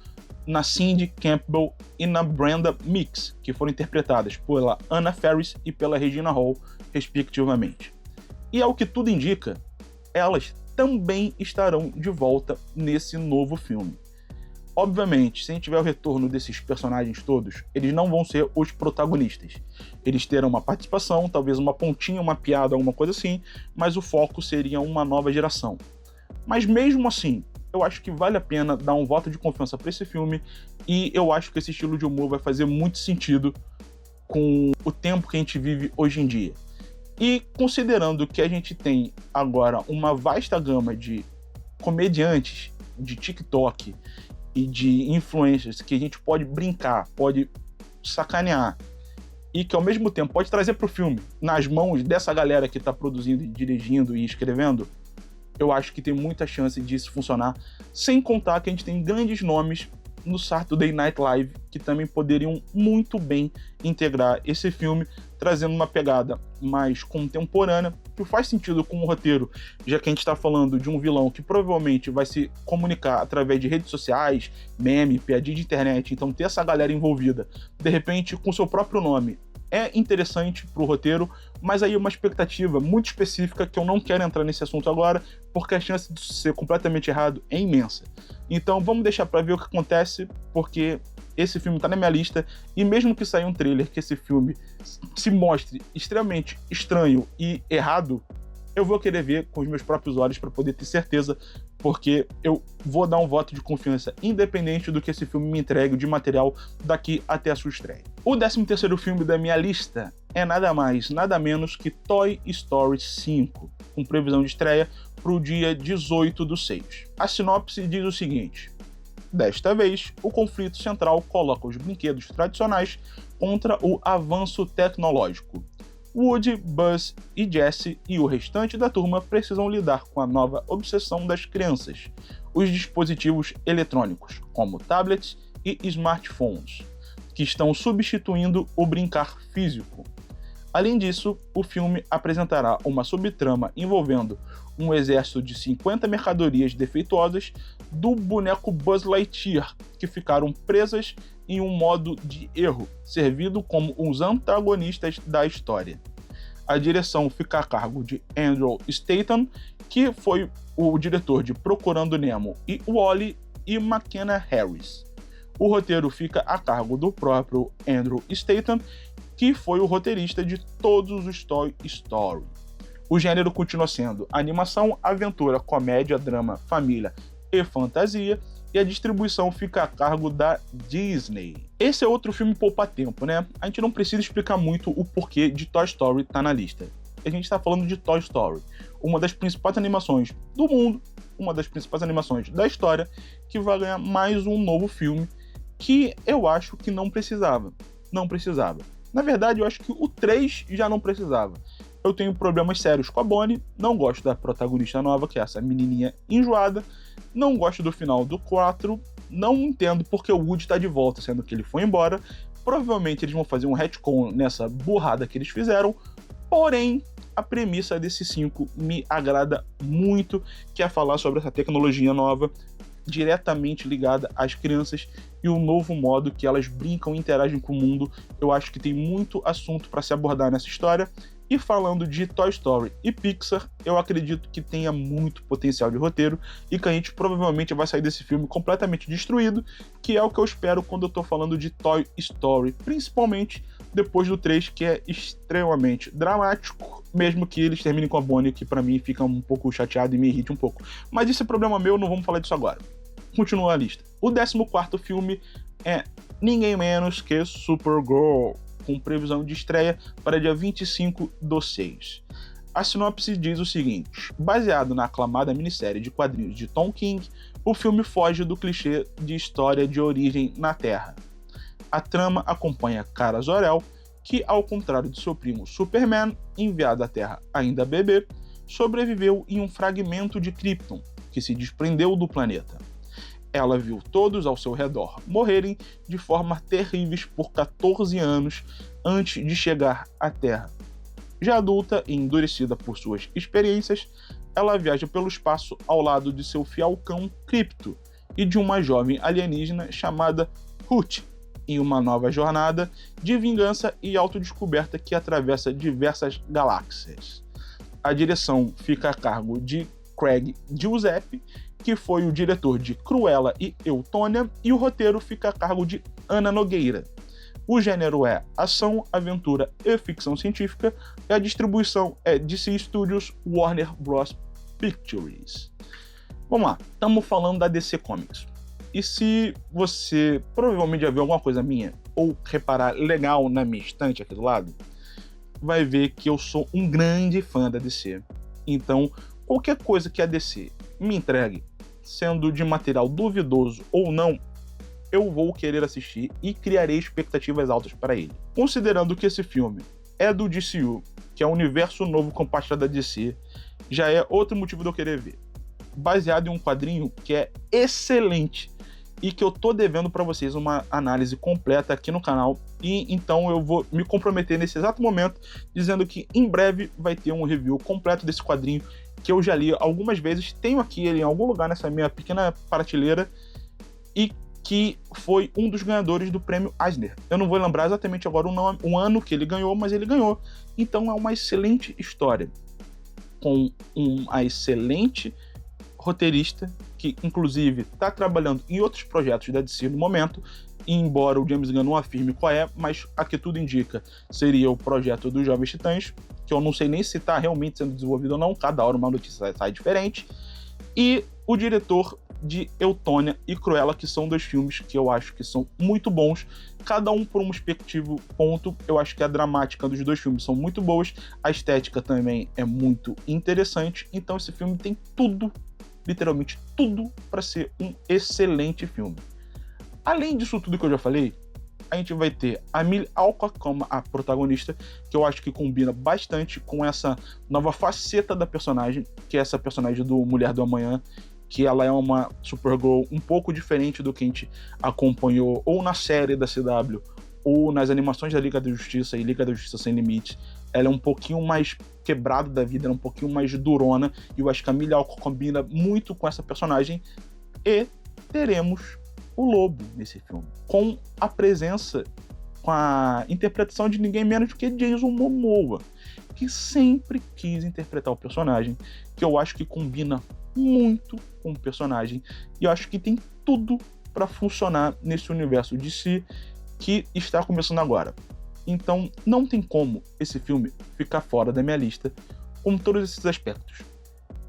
na Cindy Campbell e na Brenda Mix, que foram interpretadas pela Anna Faris e pela Regina Hall, respectivamente. E ao que tudo indica, elas também estarão de volta nesse novo filme. Obviamente, se a gente tiver o retorno desses personagens todos, eles não vão ser os protagonistas. Eles terão uma participação, talvez uma pontinha, uma piada, alguma coisa assim, mas o foco seria uma nova geração. Mas mesmo assim, eu acho que vale a pena dar um voto de confiança para esse filme e eu acho que esse estilo de humor vai fazer muito sentido com o tempo que a gente vive hoje em dia. E considerando que a gente tem agora uma vasta gama de comediantes de TikTok e de influencers que a gente pode brincar, pode sacanear e que ao mesmo tempo pode trazer para o filme nas mãos dessa galera que está produzindo, dirigindo e escrevendo, eu acho que tem muita chance disso funcionar, sem contar que a gente tem grandes nomes no Saturday Night Live que também poderiam muito bem integrar esse filme, trazendo uma pegada mais contemporânea, que faz sentido com o roteiro, já que a gente está falando de um vilão que provavelmente vai se comunicar através de redes sociais, meme, piadinha de internet, então ter essa galera envolvida, de repente com seu próprio nome, é interessante pro roteiro, mas aí é uma expectativa muito específica que eu não quero entrar nesse assunto agora, porque a chance de ser completamente errado é imensa. Então vamos deixar pra ver o que acontece, porque esse filme tá na minha lista, e mesmo que saia um trailer que esse filme se mostre extremamente estranho e errado, eu vou querer ver com os meus próprios olhos para poder ter certeza, porque eu vou dar um voto de confiança independente do que esse filme me entregue de material daqui até a sua estreia. O 13º filme da minha lista é nada mais, nada menos que Toy Story 5, com previsão de estreia para o dia 18/6. A sinopse diz o seguinte: desta vez, o conflito central coloca os brinquedos tradicionais contra o avanço tecnológico. Woody, Buzz e Jessie e o restante da turma precisam lidar com a nova obsessão das crianças, os dispositivos eletrônicos, como tablets e smartphones, que estão substituindo o brincar físico. Além disso, o filme apresentará uma subtrama envolvendo um exército de 50 mercadorias defeituosas do boneco Buzz Lightyear, que ficaram presas em um modo de erro, servido como os antagonistas da história. A direção fica a cargo de Andrew Stanton, que foi o diretor de Procurando Nemo e Wall-E, e McKenna Harris. O roteiro fica a cargo do próprio Andrew Stanton, que foi o roteirista de todos os Toy Story. O gênero continua sendo animação, aventura, comédia, drama, família e fantasia, e a distribuição fica a cargo da Disney. Esse é outro filme poupa-tempo, né? A gente não precisa explicar muito o porquê de Toy Story estar na lista. A gente está falando de Toy Story, uma das principais animações do mundo, uma das principais animações da história, que vai ganhar mais um novo filme que eu acho que não precisava. Não precisava. Na verdade, eu acho que o 3 já não precisava. Eu tenho problemas sérios com a Bonnie, não gosto da protagonista nova, que é essa menininha enjoada, não gosto do final do 4, não entendo porque o Woody tá de volta, sendo que ele foi embora. Provavelmente eles vão fazer um retcon nessa burrada que eles fizeram, porém, a premissa desse 5 me agrada muito, que é falar sobre essa tecnologia nova, diretamente ligada às crianças e o novo modo que elas brincam e interagem com o mundo. Eu acho que tem muito assunto para se abordar nessa história. E falando de Toy Story e Pixar, eu acredito que tenha muito potencial de roteiro e que a gente provavelmente vai sair desse filme completamente destruído, que é o que eu espero quando eu tô falando de Toy Story, principalmente depois do 3, que é extremamente dramático, mesmo que eles terminem com a Bonnie, que pra mim fica um pouco chateado e me irrita um pouco. Mas isso é problema meu, não vamos falar disso agora. Continua a lista. O 14º filme é ninguém menos que Supergirl, com previsão de estreia para dia 25/6. A sinopse diz o seguinte: baseado na aclamada minissérie de quadrinhos de Tom King, o filme foge do clichê de história de origem na Terra. A trama acompanha Kara Zor-El, que, ao contrário de seu primo Superman, enviado à Terra ainda bebê, sobreviveu em um fragmento de Krypton, que se desprendeu do planeta. Ela viu todos ao seu redor morrerem de forma terríveis por 14 anos antes de chegar à Terra. Já adulta e endurecida por suas experiências, ela viaja pelo espaço ao lado de seu fiel cão Krypto e de uma jovem alienígena chamada Hut, em uma nova jornada de vingança e autodescoberta que atravessa diversas galáxias. A direção fica a cargo de Craig Giuseppe, que foi o diretor de Cruella e Eutônia, e o roteiro fica a cargo de Ana Nogueira. O gênero é ação, aventura e ficção científica, e a distribuição é DC Studios, Warner Bros. Pictures. Vamos lá, estamos falando da DC Comics. E se você provavelmente já viu alguma coisa minha, ou reparar legal na minha estante aqui do lado, vai ver que eu sou um grande fã da DC. Então, qualquer coisa que a DC me entregue, sendo de material duvidoso ou não, eu vou querer assistir e criarei expectativas altas para ele. Considerando que esse filme é do DCU, que é um universo novo compartilhado da DC, já é outro motivo de eu querer ver. Baseado em um quadrinho que é excelente e que eu tô devendo para vocês uma análise completa aqui no canal, e então eu vou me comprometer nesse exato momento dizendo que em breve vai ter um review completo desse quadrinho que eu já li algumas vezes, tenho aqui ele em algum lugar nessa minha pequena prateleira, e que foi um dos ganhadores do prêmio Eisner. Eu não vou lembrar exatamente agora o ano que ele ganhou, mas ele ganhou. Então é uma excelente história, com uma excelente roteirista, que inclusive está trabalhando em outros projetos da DC no momento, e embora o James Gunn não afirme qual é, mas a que tudo indica seria o projeto dos Jovens Titãs, que eu não sei nem se está realmente sendo desenvolvido ou não, cada hora uma notícia sai diferente, e o diretor de Eutônia e Cruella, que são dois filmes que eu acho que são muito bons, cada um por um respectivo ponto. Eu acho que a dramática dos dois filmes são muito boas, a estética também é muito interessante, então esse filme tem tudo, literalmente tudo, para ser um excelente filme. Além disso tudo que eu já falei, a gente vai ter a Millie Alcock como a protagonista, que eu acho que combina bastante com essa nova faceta da personagem, que é essa personagem do Mulher do Amanhã, que ela é uma Supergirl um pouco diferente do que a gente acompanhou ou na série da CW, ou nas animações da Liga da Justiça e Liga da Justiça Sem Limites. Ela é um pouquinho mais quebrada da vida, ela é um pouquinho mais durona, e eu acho que a Millie Alcock combina muito com essa personagem. E teremos o Lobo nesse filme, com a presença, com a interpretação de ninguém menos do que Jason Momoa, que sempre quis interpretar o personagem, que eu acho que combina muito com o personagem, e eu acho que tem tudo para funcionar nesse universo de si que está começando agora. Então não tem como esse filme ficar fora da minha lista com todos esses aspectos.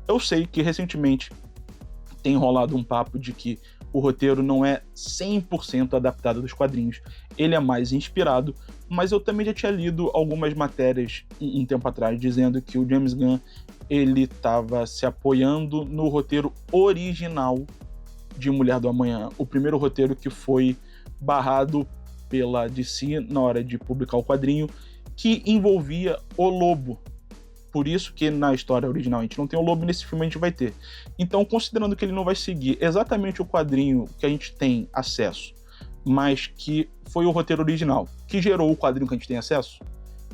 Eu sei que recentemente tem rolado um papo de que o roteiro não é 100% adaptado dos quadrinhos, ele é mais inspirado, mas eu também já tinha lido algumas matérias um tempo atrás dizendo que o James Gunn ele estava se apoiando no roteiro original de Mulher do Amanhã, o primeiro roteiro que foi barrado pela DC na hora de publicar o quadrinho, que envolvia o Lobo. Por isso que na história original a gente não tem o Lobo, nesse filme a gente vai ter. Então, considerando que ele não vai seguir exatamente o quadrinho que a gente tem acesso, mas que foi o roteiro original, que gerou o quadrinho que a gente tem acesso,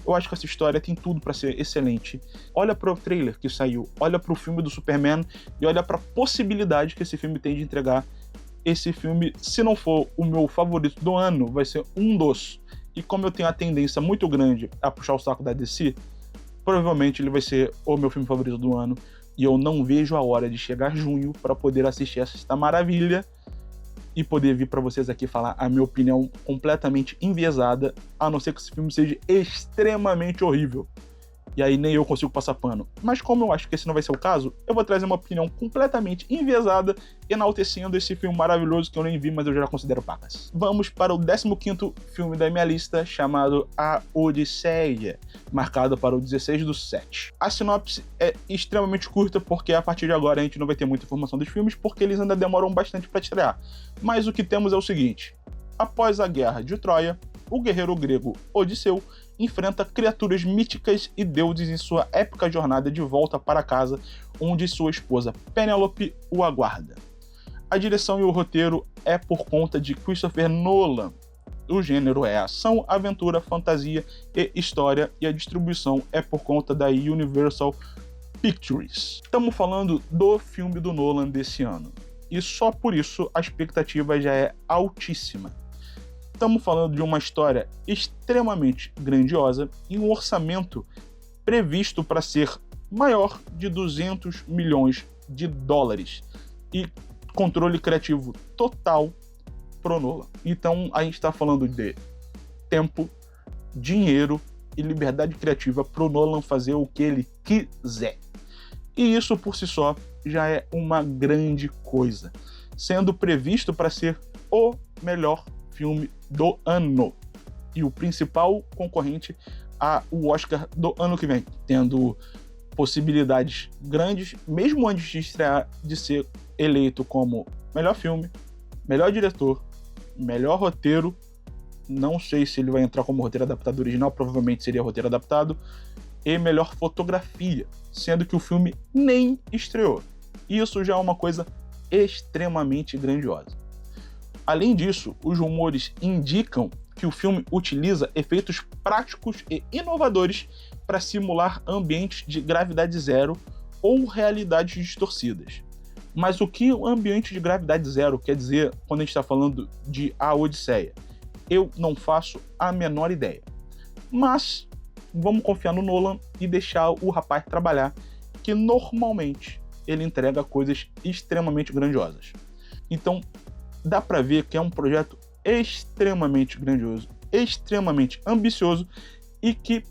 eu acho que essa história tem tudo para ser excelente. Olha pro trailer que saiu, olha pro filme do Superman e olha pra possibilidade que esse filme tem de entregar. Esse filme, se não for o meu favorito do ano, vai ser um dos. E como eu tenho a tendência muito grande a puxar o saco da DC, provavelmente ele vai ser o meu filme favorito do ano. E eu não vejo a hora de chegar junho para poder assistir essa maravilha e poder vir para vocês aqui falar a minha opinião completamente enviesada, a não ser que esse filme seja extremamente horrível. E aí nem eu consigo passar pano. Mas como eu acho que esse não vai ser o caso, eu vou trazer uma opinião completamente enviesada, enaltecendo esse filme maravilhoso que eu nem vi, mas eu já considero pacas. Vamos para o 15º filme da minha lista, chamado A Odisseia, marcado para o 16/7. A sinopse é extremamente curta, porque a partir de agora a gente não vai ter muita informação dos filmes, porque eles ainda demoram bastante para estrear. Mas o que temos é o seguinte: após a guerra de Troia, o guerreiro grego Odisseu enfrenta criaturas míticas e deuses em sua épica jornada de volta para casa, onde sua esposa Penélope o aguarda. A direção e o roteiro é por conta de Christopher Nolan. O gênero é ação, aventura, fantasia e história, e a distribuição é por conta da Universal Pictures. Estamos falando do filme do Nolan desse ano, e só por isso a expectativa já é altíssima. Estamos falando de uma história extremamente grandiosa e um orçamento previsto para ser maior de 200 milhões de dólares e controle criativo total pro Nolan. Então a gente está falando de tempo, dinheiro e liberdade criativa pro Nolan fazer o que ele quiser. E isso por si só já é uma grande coisa, sendo previsto para ser o melhor filme do ano e o principal concorrente ao Oscar do ano que vem, tendo possibilidades grandes, mesmo antes de estrear, de ser eleito como melhor filme, melhor diretor, melhor roteiro. Não sei se ele vai entrar como roteiro adaptado original, provavelmente seria roteiro adaptado, e melhor fotografia, sendo que o filme nem estreou. Isso já é uma coisa extremamente grandiosa. Além disso, os rumores indicam que o filme utiliza efeitos práticos e inovadores para simular ambientes de gravidade zero ou realidades distorcidas. Mas o que o ambiente de gravidade zero quer dizer quando a gente está falando de A Odisseia? Eu não faço a menor ideia. Mas vamos confiar no Nolan e deixar o rapaz trabalhar, que normalmente ele entrega coisas extremamente grandiosas. Então, dá para ver que é um projeto extremamente grandioso, extremamente ambicioso e que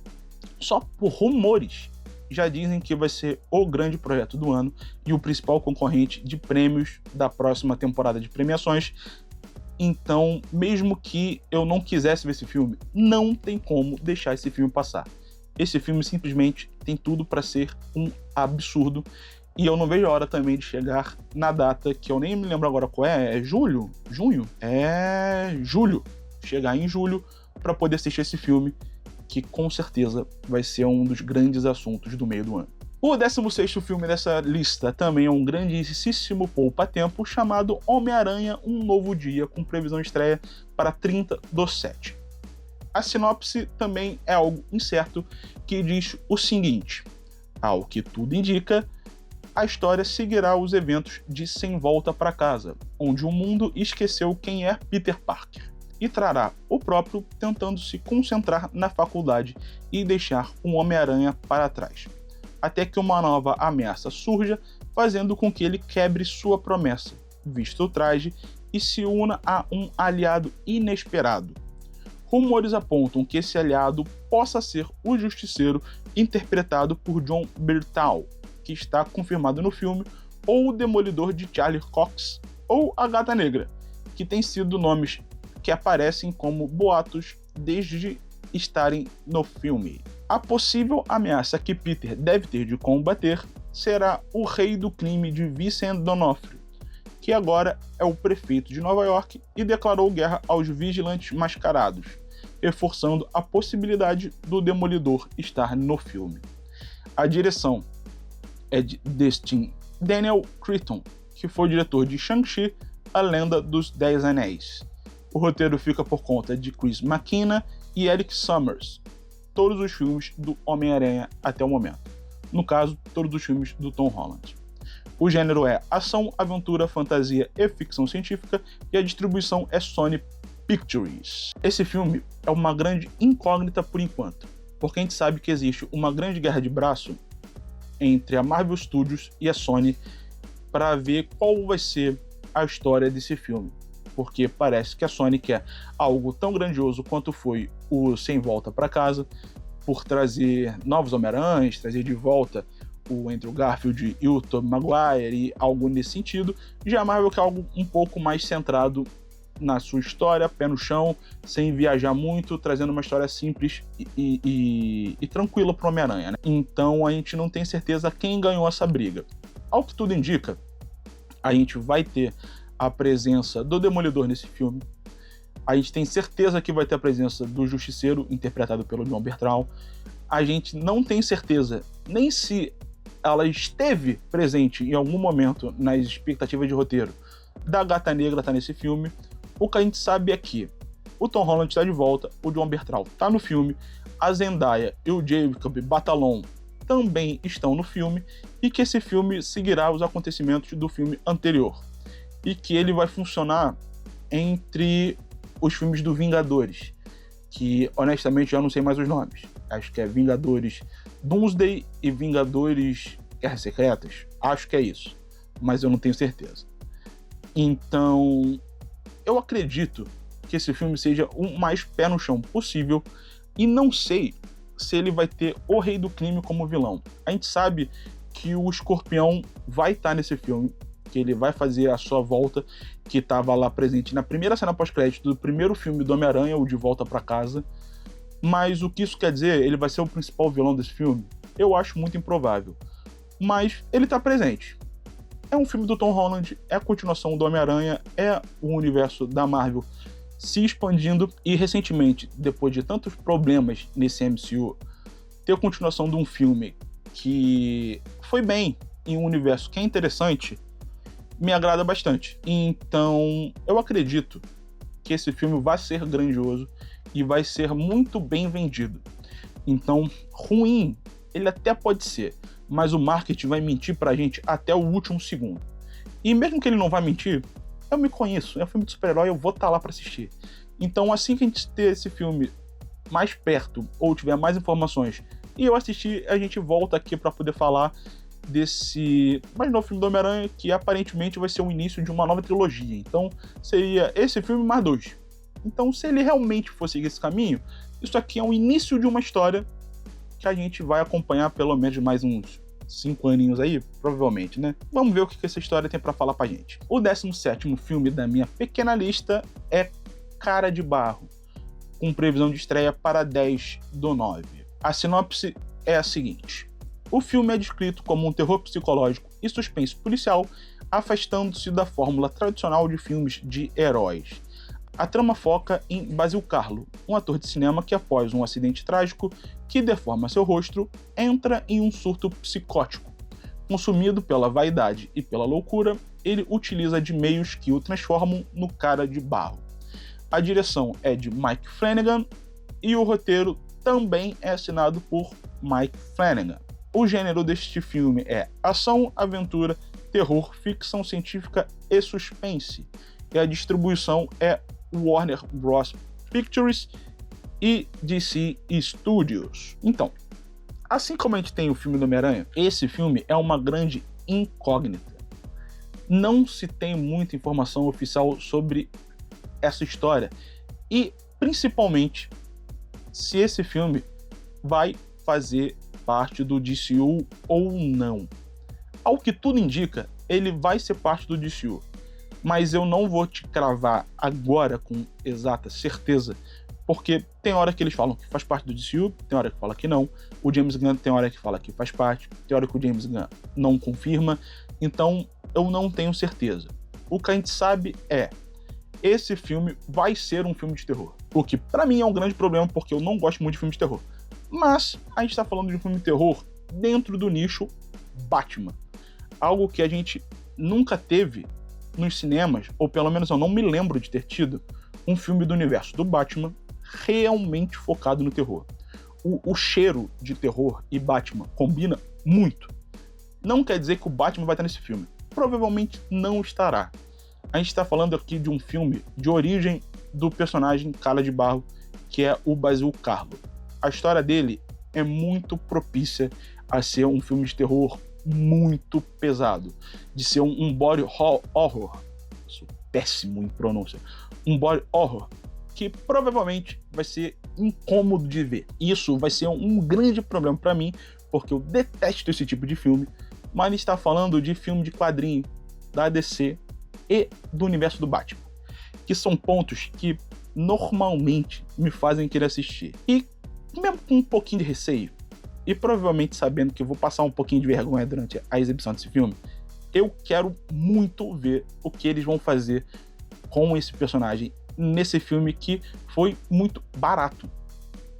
só por rumores já dizem que vai ser o grande projeto do ano e o principal concorrente de prêmios da próxima temporada de premiações. Então, mesmo que eu não quisesse ver esse filme, não tem como deixar esse filme passar. Esse filme simplesmente tem tudo para ser um absurdo. E eu não vejo a hora também de chegar na data, que eu nem me lembro agora qual é. É julho? Junho? É julho. Chegar em julho para poder assistir esse filme, que com certeza vai ser um dos grandes assuntos do meio do ano. O 16º filme dessa lista também é um grandíssimo poupa-tempo, chamado Homem-Aranha Um Novo Dia, com previsão de estreia para 30/7. A sinopse também é algo incerto, que diz o seguinte: ao que tudo indica, a história seguirá os eventos de Sem Volta para Casa, onde o mundo esqueceu quem é Peter Parker, e trará o próprio tentando se concentrar na faculdade e deixar o Homem-Aranha para trás, até que uma nova ameaça surja, fazendo com que ele quebre sua promessa, vista o traje, e se una a um aliado inesperado. Rumores apontam que esse aliado possa ser o Justiceiro, interpretado por Jon Bernthal, que está confirmado no filme, ou o Demolidor de Charlie Cox, ou a Gata Negra, que tem sido nomes que aparecem como boatos desde estarem no filme. A possível ameaça que Peter deve ter de combater será o rei do crime de Vincent D'Onofrio, que agora é o prefeito de Nova York e declarou guerra aos vigilantes mascarados, reforçando a possibilidade do Demolidor estar no filme. A direção é de Destin Daniel Cretton, que foi diretor de Shang-Chi, A Lenda dos Dez Anéis. O roteiro fica por conta de Chris McKenna e Eric Summers, todos os filmes do Homem-Aranha até o momento. No caso, todos os filmes do Tom Holland. O gênero é ação, aventura, fantasia e ficção científica e a distribuição é Sony Pictures. Esse filme é uma grande incógnita por enquanto, porque a gente sabe que existe uma grande guerra de braço entre a Marvel Studios e a Sony para ver qual vai ser a história desse filme. Porque parece que a Sony quer algo tão grandioso quanto foi o Sem Volta para Casa, por trazer novos Homem-Aranhas, trazer de volta o Andrew Garfield e o Tobey Maguire e algo nesse sentido. Já a Marvel quer algo um pouco mais centrado na sua história, pé no chão, sem viajar muito, trazendo uma história simples e tranquila para o Homem-Aranha, né? Então a gente não tem certeza quem ganhou essa briga. Ao que tudo indica, a gente vai ter a presença do Demolidor nesse filme. A gente tem certeza que vai ter a presença do Justiceiro, interpretado pelo John Bertrand. A gente não tem certeza nem se ela esteve presente em algum momento nas expectativas de roteiro da Gata Negra tá nesse filme. O que a gente sabe é que o Tom Holland está de volta, o John Bertrand tá no filme, a Zendaya e o Jacob Batalon também estão no filme, e que esse filme seguirá os acontecimentos do filme anterior. E que ele vai funcionar entre os filmes do Vingadores, que honestamente já não sei mais os nomes. Acho que é Vingadores Doomsday e Vingadores Guerras Secretas. Acho que é isso, mas eu não tenho certeza. Então, eu acredito que esse filme seja o mais pé no chão possível, e não sei se ele vai ter o Rei do Crime como vilão. A gente sabe que o Escorpião vai estar nesse filme, que ele vai fazer a sua volta, que estava lá presente na primeira cena pós-crédito do primeiro filme do Homem-Aranha, o De Volta para Casa. Mas o que isso quer dizer? Ele vai ser o principal vilão desse filme? Eu acho muito improvável. Mas ele está presente. É um filme do Tom Holland, é a continuação do Homem-Aranha, é o universo da Marvel se expandindo, e recentemente, depois de tantos problemas nesse MCU, ter a continuação de um filme que foi bem em um universo que é interessante, me agrada bastante. Então, eu acredito que esse filme vai ser grandioso e vai ser muito bem vendido. Então, ruim, ele até pode ser, mas o marketing vai mentir pra gente até o último segundo. E mesmo que ele não vá mentir, eu me conheço, é um filme de super-herói, eu vou estar lá pra assistir. Então, assim que a gente ter esse filme mais perto, ou tiver mais informações, e eu assistir, a gente volta aqui pra poder falar desse mais novo filme do Homem-Aranha, que aparentemente vai ser o início de uma nova trilogia. Então, seria esse filme mais 2. Então, se ele realmente for seguir esse caminho, isso aqui é o início de uma história que a gente vai acompanhar pelo menos mais uns 5 aninhos aí, provavelmente, né? Vamos ver o que essa história tem pra falar pra gente. O 17º filme da minha pequena lista é Cara de Barro, com previsão de estreia para 10/9. A sinopse é a seguinte: o filme é descrito como um terror psicológico e suspense policial, afastando-se da fórmula tradicional de filmes de heróis. A trama foca em Basil Karlo, um ator de cinema que, após um acidente trágico que deforma seu rosto, entra em um surto psicótico. Consumido pela vaidade e pela loucura, ele utiliza de meios que o transformam no Cara de Barro. A direção é de Mike Flanagan e o roteiro também é assinado por Mike Flanagan. O gênero deste filme é ação, aventura, terror, ficção científica e suspense. E a distribuição é Warner Bros. Pictures e DC Studios. Então, assim como a gente tem o filme do Homem-Aranha, esse filme é uma grande incógnita. Não se tem muita informação oficial sobre essa história e, principalmente, se esse filme vai fazer parte do DCU ou não. Ao que tudo indica, ele vai ser parte do DCU, mas eu não vou te cravar agora com exata certeza, porque tem hora que eles falam que faz parte do DCU, tem hora que fala que não. O James Gunn tem hora que fala que faz parte, tem hora que o James Gunn não confirma. Então, eu não tenho certeza. O que a gente sabe é, esse filme vai ser um filme de terror. O que pra mim é um grande problema, porque eu não gosto muito de filme de terror. Mas a gente tá falando de um filme de terror dentro do nicho Batman. Algo que a gente nunca teve nos cinemas, ou pelo menos eu não me lembro de ter tido, um filme do universo do Batman realmente focado no terror. O cheiro de terror e Batman combina muito. Não quer dizer que o Batman vai estar nesse filme. Provavelmente não estará. A gente está falando aqui de um filme de origem do personagem Cara de Barro, que é o Basil Karlo. A história dele é muito propícia a ser um filme de terror muito pesado, de ser um body horror. Sou péssimo em pronúncia. Um body horror que provavelmente vai ser incômodo de ver. Isso vai ser um grande problema para mim, porque eu detesto esse tipo de filme, mas a gente está falando de filme de quadrinho da DC e do universo do Batman, que são pontos que normalmente me fazem querer assistir. E mesmo com um pouquinho de receio, e provavelmente sabendo que eu vou passar um pouquinho de vergonha durante a exibição desse filme, eu quero muito ver o que eles vão fazer com esse personagem nesse filme que foi muito barato.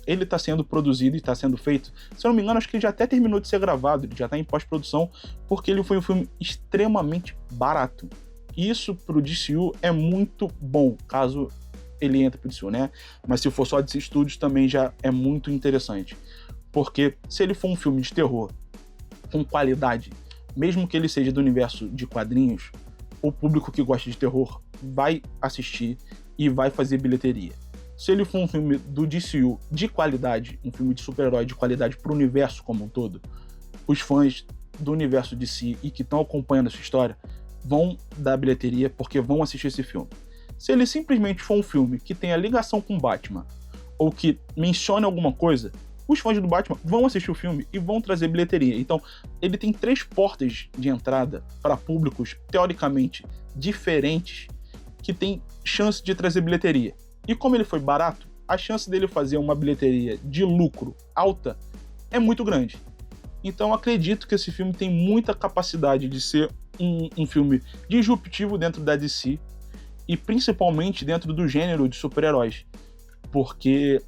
Ele está sendo produzido e está sendo feito, se eu não me engano, acho que ele já até terminou de ser gravado, ele já está em pós-produção, porque ele foi um filme extremamente barato. E isso pro DCU é muito bom, caso ele entre pro DCU, né? Mas se for só DC Studios também já é muito interessante. Porque se ele for um filme de terror com qualidade, mesmo que ele seja do universo de quadrinhos, o público que gosta de terror vai assistir e vai fazer bilheteria. Se ele for um filme do DCU de qualidade, um filme de super-herói de qualidade pro universo como um todo, os fãs do universo DC e que estão acompanhando essa história vão dar bilheteria porque vão assistir esse filme. Se ele simplesmente for um filme que tenha ligação com Batman ou que mencione alguma coisa, os fãs do Batman vão assistir o filme e vão trazer bilheteria. Então, ele tem 3 portas de entrada para públicos teoricamente diferentes que tem chance de trazer bilheteria. E como ele foi barato, a chance dele fazer uma bilheteria de lucro alta é muito grande. Então, acredito que esse filme tem muita capacidade de ser um filme disruptivo dentro da DC e principalmente dentro do gênero de super-heróis. Porque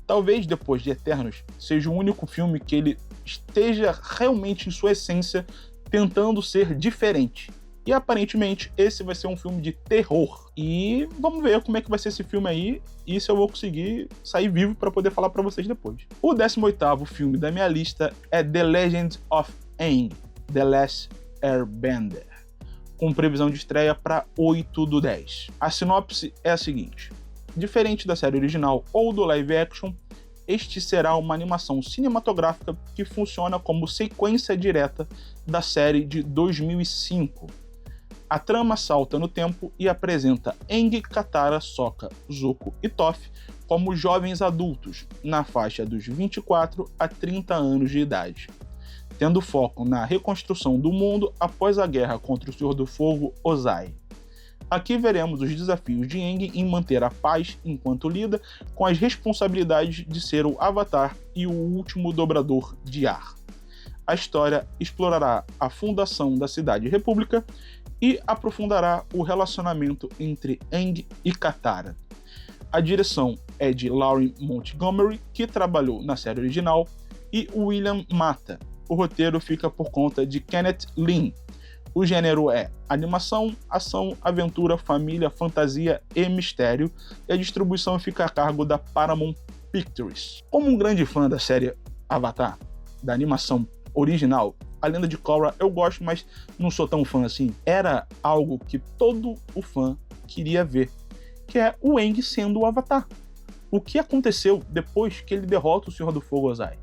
talvez depois de Eternos seja o único filme que ele esteja realmente em sua essência tentando ser diferente. E aparentemente esse vai ser um filme de terror. E vamos ver como é que vai ser esse filme aí e se eu vou conseguir sair vivo para poder falar para vocês depois. O 18º filme da minha lista é The Legend of Aang, The Last Airbender, com previsão de estreia para 8/10. A sinopse é a seguinte: diferente da série original ou do live action, este será uma animação cinematográfica que funciona como sequência direta da série de 2005. A trama salta no tempo e apresenta Aang, Katara, Sokka, Zuko e Toph como jovens adultos, na faixa dos 24 a 30 anos de idade, tendo foco na reconstrução do mundo após a guerra contra o Senhor do Fogo, Ozai. Aqui veremos os desafios de Aang em manter a paz enquanto lida com as responsabilidades de ser o Avatar e o último dobrador de ar. A história explorará a fundação da Cidade República e aprofundará o relacionamento entre Aang e Katara. A direção é de Lauren Montgomery, que trabalhou na série original, e William Mata. O roteiro fica por conta de Kenneth Lin. O gênero é animação, ação, aventura, família, fantasia e mistério, e a distribuição fica a cargo da Paramount Pictures. Como um grande fã da série Avatar, da animação original, A Lenda de Korra eu gosto, mas não sou tão fã assim. Era algo que todo o fã queria ver, que é o Aang sendo o Avatar. O que aconteceu depois que ele derrota o Senhor do Fogo Ozai?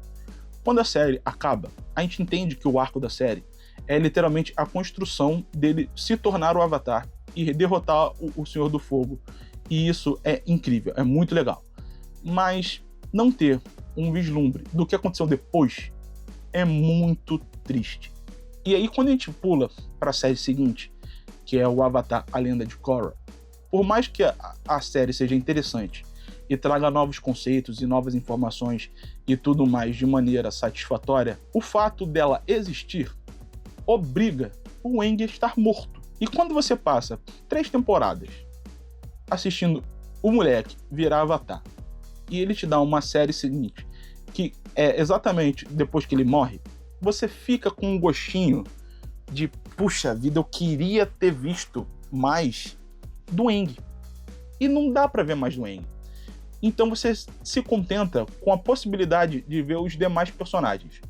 Quando a série acaba, a gente entende que o arco da série é literalmente a construção dele se tornar o Avatar e derrotar o Senhor do Fogo. E isso é incrível, é muito legal. Mas não ter um vislumbre do que aconteceu depois é muito triste. E aí quando a gente pula para a série seguinte, que é o Avatar, A Lenda de Korra, por mais que a série seja interessante e traga novos conceitos e novas informações e tudo mais de maneira satisfatória, o fato dela existir obriga o Aang a estar morto. E quando você passa 3 temporadas assistindo o moleque virar Avatar e ele te dá uma série seguinte, que é exatamente depois que ele morre, você fica com um gostinho de, puxa vida, eu queria ter visto mais do Aang. E não dá pra ver mais do Aang. Então você se contenta com a possibilidade de ver os demais personagens.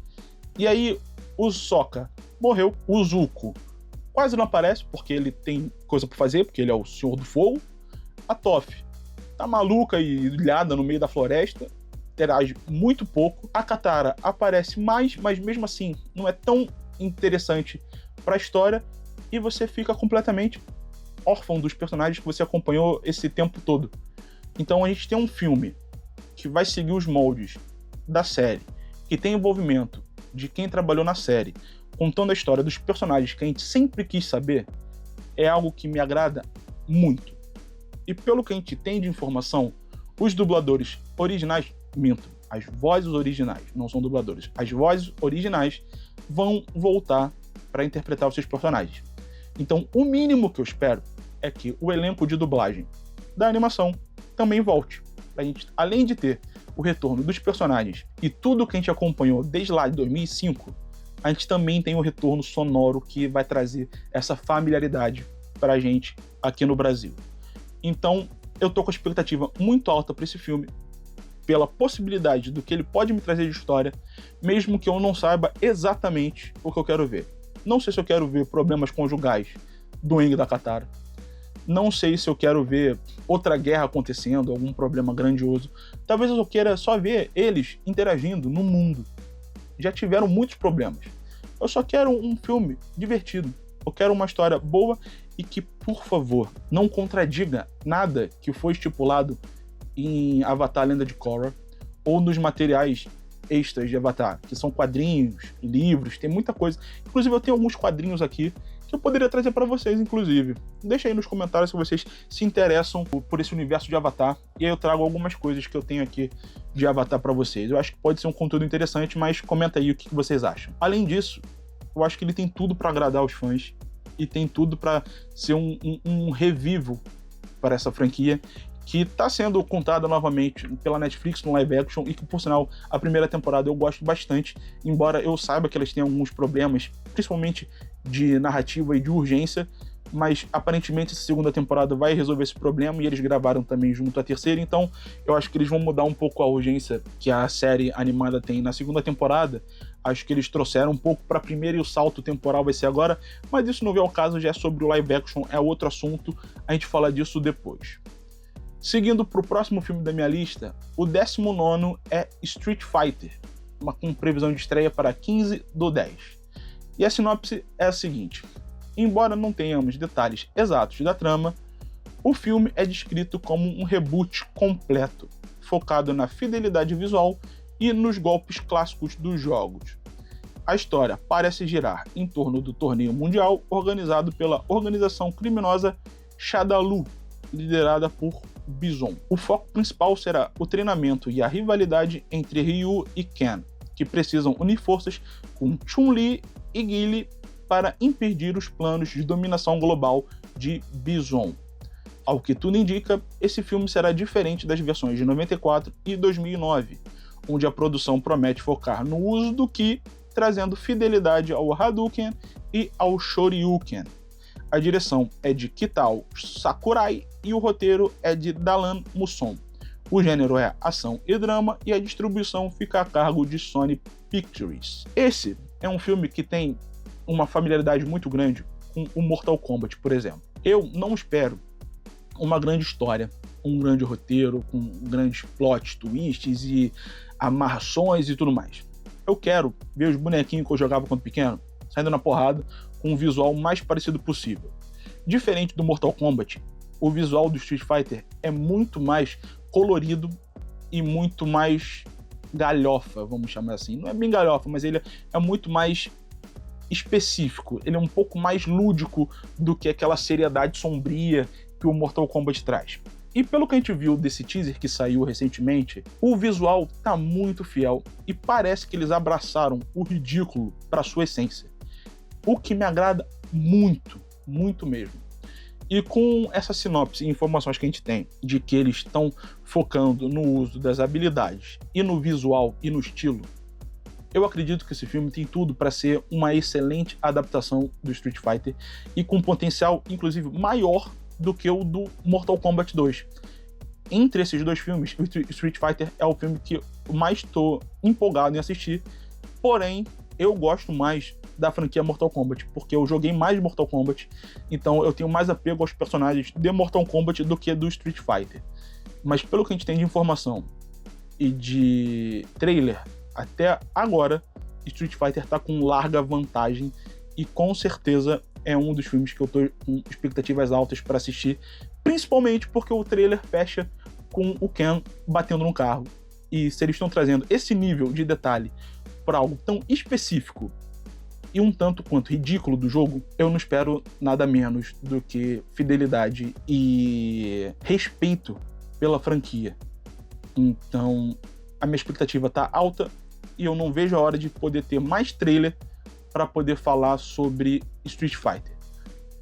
E aí o Sokka morreu, o Zuko quase não aparece, porque ele tem coisa pra fazer, porque ele é o Senhor do Fogo. A Toph tá maluca e ilhada no meio da floresta, interage muito pouco. A Katara aparece mais, mas mesmo assim não é tão interessante pra história, e você fica completamente órfão dos personagens que você acompanhou esse tempo todo. Então a gente tem um filme que vai seguir os moldes da série, que tem envolvimento de quem trabalhou na série, contando a história dos personagens que a gente sempre quis saber, é algo que me agrada muito. E pelo que a gente tem de informação, os dubladores originais, minto, as vozes originais, não são dubladores, as vozes originais vão voltar para interpretar os seus personagens. Então o mínimo que eu espero é que o elenco de dublagem da animação também volte. A gente, além de ter o retorno dos personagens e tudo que a gente acompanhou desde lá de 2005, a gente também tem o retorno sonoro que vai trazer essa familiaridade pra gente aqui no Brasil. Então, eu tô com a expectativa muito alta para esse filme, pela possibilidade do que ele pode me trazer de história, mesmo que eu não saiba exatamente o que eu quero ver. Não sei se eu quero ver problemas conjugais do Aang e da Katara. Não sei se eu quero ver outra guerra acontecendo, algum problema grandioso. Talvez eu queira só ver eles interagindo no mundo. Já tiveram muitos problemas. Eu só quero um filme divertido. Eu quero uma história boa e que, por favor, não contradiga nada que foi estipulado em Avatar Lenda de Korra ou nos materiais extras de Avatar, que são quadrinhos, livros, tem muita coisa. Inclusive eu tenho alguns quadrinhos aqui que eu poderia trazer para vocês, inclusive. Deixa aí nos comentários se vocês se interessam por esse universo de Avatar, e aí eu trago algumas coisas que eu tenho aqui de Avatar para vocês. Eu acho que pode ser um conteúdo interessante, mas comenta aí o que vocês acham. Além disso, eu acho que ele tem tudo para agradar os fãs, e tem tudo para ser um revivo para essa franquia, que está sendo contada novamente pela Netflix no live action, e que, por sinal, a primeira temporada eu gosto bastante, embora eu saiba que elas têm alguns problemas, principalmente de narrativa e de urgência, mas aparentemente essa segunda temporada vai resolver esse problema, e eles gravaram também junto à terceira, então eu acho que eles vão mudar um pouco a urgência que a série animada tem na segunda temporada. Acho que eles trouxeram um pouco para a primeira, e o salto temporal vai ser agora, mas isso não vem ao caso, já é sobre o live action, é outro assunto, a gente fala disso depois. Seguindo para o próximo filme da minha lista, o 19º é Street Fighter, com previsão de estreia para 15/10. E a sinopse é a seguinte: embora não tenhamos detalhes exatos da trama, o filme é descrito como um reboot completo, focado na fidelidade visual e nos golpes clássicos dos jogos. A história parece girar em torno do torneio mundial organizado pela organização criminosa Shadaloo, liderada por Bison. O foco principal será o treinamento e a rivalidade entre Ryu e Ken, que precisam unir forças com Chun-Li e Guile para impedir os planos de dominação global de Bison. Ao que tudo indica, esse filme será diferente das versões de 94 e 2009, onde a produção promete focar no uso do Ki, trazendo fidelidade ao Hadouken e ao Shoryuken. A direção é de Kitao Sakurai e o roteiro é de Dalan Musson. O gênero é ação e drama, e a distribuição fica a cargo de Sony Pictures. Esse é um filme que tem uma familiaridade muito grande com o Mortal Kombat, por exemplo. Eu não espero uma grande história, um grande roteiro, com grandes plot twists e amarrações e tudo mais. Eu quero ver os bonequinhos que eu jogava quando pequeno saindo na porrada com um visual mais parecido possível. Diferente do Mortal Kombat, o visual do Street Fighter é muito mais colorido e muito mais galhofa, vamos chamar assim. Não é bem galhofa, mas ele é muito mais específico. Ele é um pouco mais lúdico do que aquela seriedade sombria que o Mortal Kombat traz. E pelo que a gente viu desse teaser que saiu recentemente, o visual tá muito fiel e parece que eles abraçaram o ridículo para sua essência. O que me agrada muito, muito mesmo. E com essa sinopse e informações que a gente tem de que eles estão focando no uso das habilidades e no visual e no estilo, eu acredito que esse filme tem tudo para ser uma excelente adaptação do Street Fighter e com potencial, inclusive, maior do que o do Mortal Kombat 2. Entre esses dois filmes, o Street Fighter é o filme que eu mais estou empolgado em assistir, porém, eu gosto mais da franquia Mortal Kombat, porque eu joguei mais Mortal Kombat, então eu tenho mais apego aos personagens de Mortal Kombat do que do Street Fighter. Mas pelo que a gente tem de informação e de trailer, até agora, Street Fighter tá com larga vantagem e com certeza é um dos filmes que eu tô com expectativas altas para assistir, principalmente porque o trailer fecha com o Ken batendo no carro. E se eles estão trazendo esse nível de detalhe para algo tão específico e um tanto quanto ridículo do jogo, eu não espero nada menos do que fidelidade e respeito pela franquia. Então, a minha expectativa tá alta e eu não vejo a hora de poder ter mais trailer para poder falar sobre Street Fighter.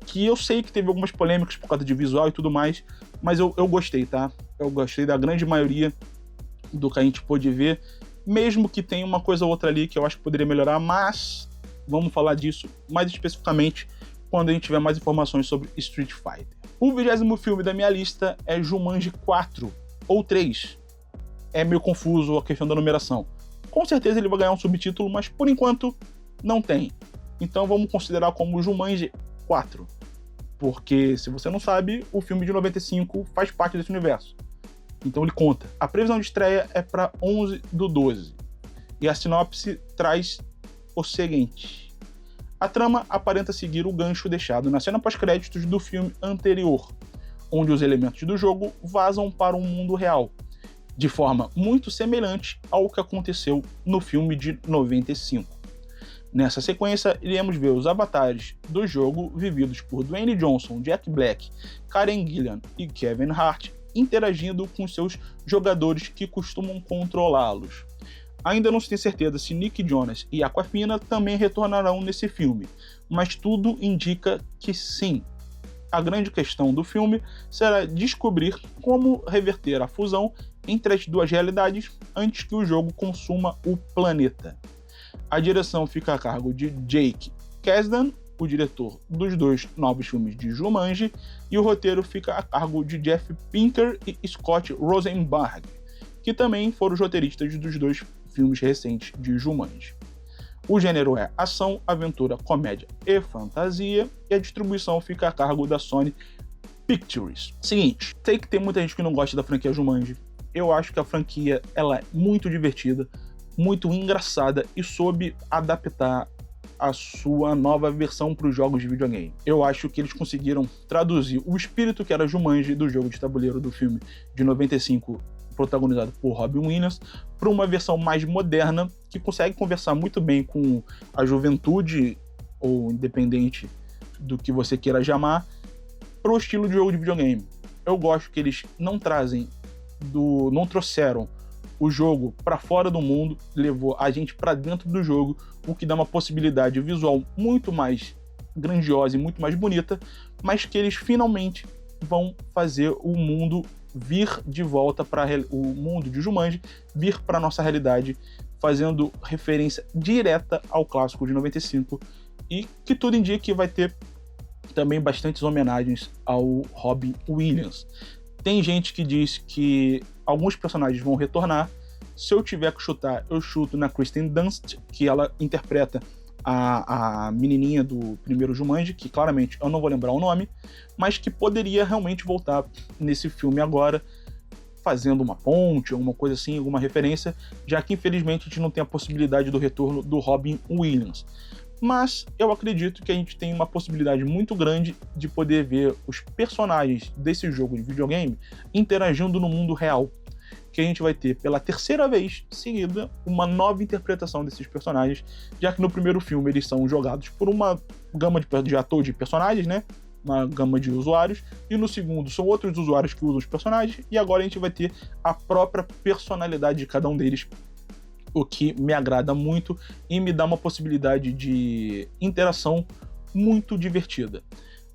Que eu sei que teve algumas polêmicas por causa de visual e tudo mais, mas eu gostei, tá? Eu gostei da grande maioria do que a gente pôde ver, mesmo que tenha uma coisa ou outra ali que eu acho que poderia melhorar, mas vamos falar disso mais especificamente quando a gente tiver mais informações sobre Street Fighter. O 20º filme da minha lista é Jumanji 4 ou 3. É meio confuso a questão da numeração. Com certeza ele vai ganhar um subtítulo, mas por enquanto não tem. Então vamos considerar como Jumanji 4. Porque, se você não sabe, o filme de 95 faz parte desse universo. Então ele conta. A previsão de estreia é para 11/12. E a sinopse traz o seguinte. A trama aparenta seguir o gancho deixado na cena pós-créditos do filme anterior, onde os elementos do jogo vazam para um mundo real, de forma muito semelhante ao que aconteceu no filme de 95. Nessa sequência, iremos ver os avatares do jogo vividos por Dwayne Johnson, Jack Black, Karen Gillan e Kevin Hart interagindo com seus jogadores que costumam controlá-los. Ainda não se tem certeza se Nick Jonas e Aquafina também retornarão nesse filme, mas tudo indica que sim. A grande questão do filme será descobrir como reverter a fusão entre as duas realidades antes que o jogo consuma o planeta. A direção fica a cargo de Jake Kasdan, o diretor dos dois novos filmes de Jumanji, e o roteiro fica a cargo de Jeff Pinker e Scott Rosenberg, que também foram os roteiristas dos dois filmes recentes de Jumanji. O gênero é ação, aventura, comédia e fantasia, e a distribuição fica a cargo da Sony Pictures. Seguinte, sei que tem muita gente que não gosta da franquia Jumanji. Eu acho que a franquia ela é muito divertida, muito engraçada e soube adaptar a sua nova versão para os jogos de videogame. Eu acho que eles conseguiram traduzir o espírito que era Jumanji do jogo de tabuleiro do filme de 95, protagonizado por Robin Williams, para uma versão mais moderna que consegue conversar muito bem com a juventude, ou independente do que você queira chamar, para o estilo de jogo de videogame. Eu gosto que eles não trouxeram o jogo para fora do mundo, levou a gente para dentro do jogo, o que dá uma possibilidade visual muito mais grandiosa e muito mais bonita, mas que eles finalmente vão fazer o mundo vir de volta para o mundo de Jumanji, vir para nossa realidade, fazendo referência direta ao clássico de 95 e que tudo indica que vai ter também bastantes homenagens ao Robin Williams. Tem gente que diz que alguns personagens vão retornar. Se eu tiver que chutar, eu chuto na Kristen Dunst, que ela interpreta a menininha do primeiro Jumanji, que claramente eu não vou lembrar o nome, mas que poderia realmente voltar nesse filme agora, fazendo uma ponte, alguma coisa assim, alguma referência, já que infelizmente a gente não tem a possibilidade do retorno do Robin Williams. Mas eu acredito que a gente tem uma possibilidade muito grande de poder ver os personagens desse jogo de videogame interagindo no mundo real, que a gente vai ter pela terceira vez seguida uma nova interpretação desses personagens, já que no primeiro filme eles são jogados por uma gama de personagens, né?
uma gama de usuários, e no segundo são outros usuários que usam os personagens, e agora a gente vai ter a própria personalidade de cada um deles, o que me agrada muito e me dá uma possibilidade de interação muito divertida.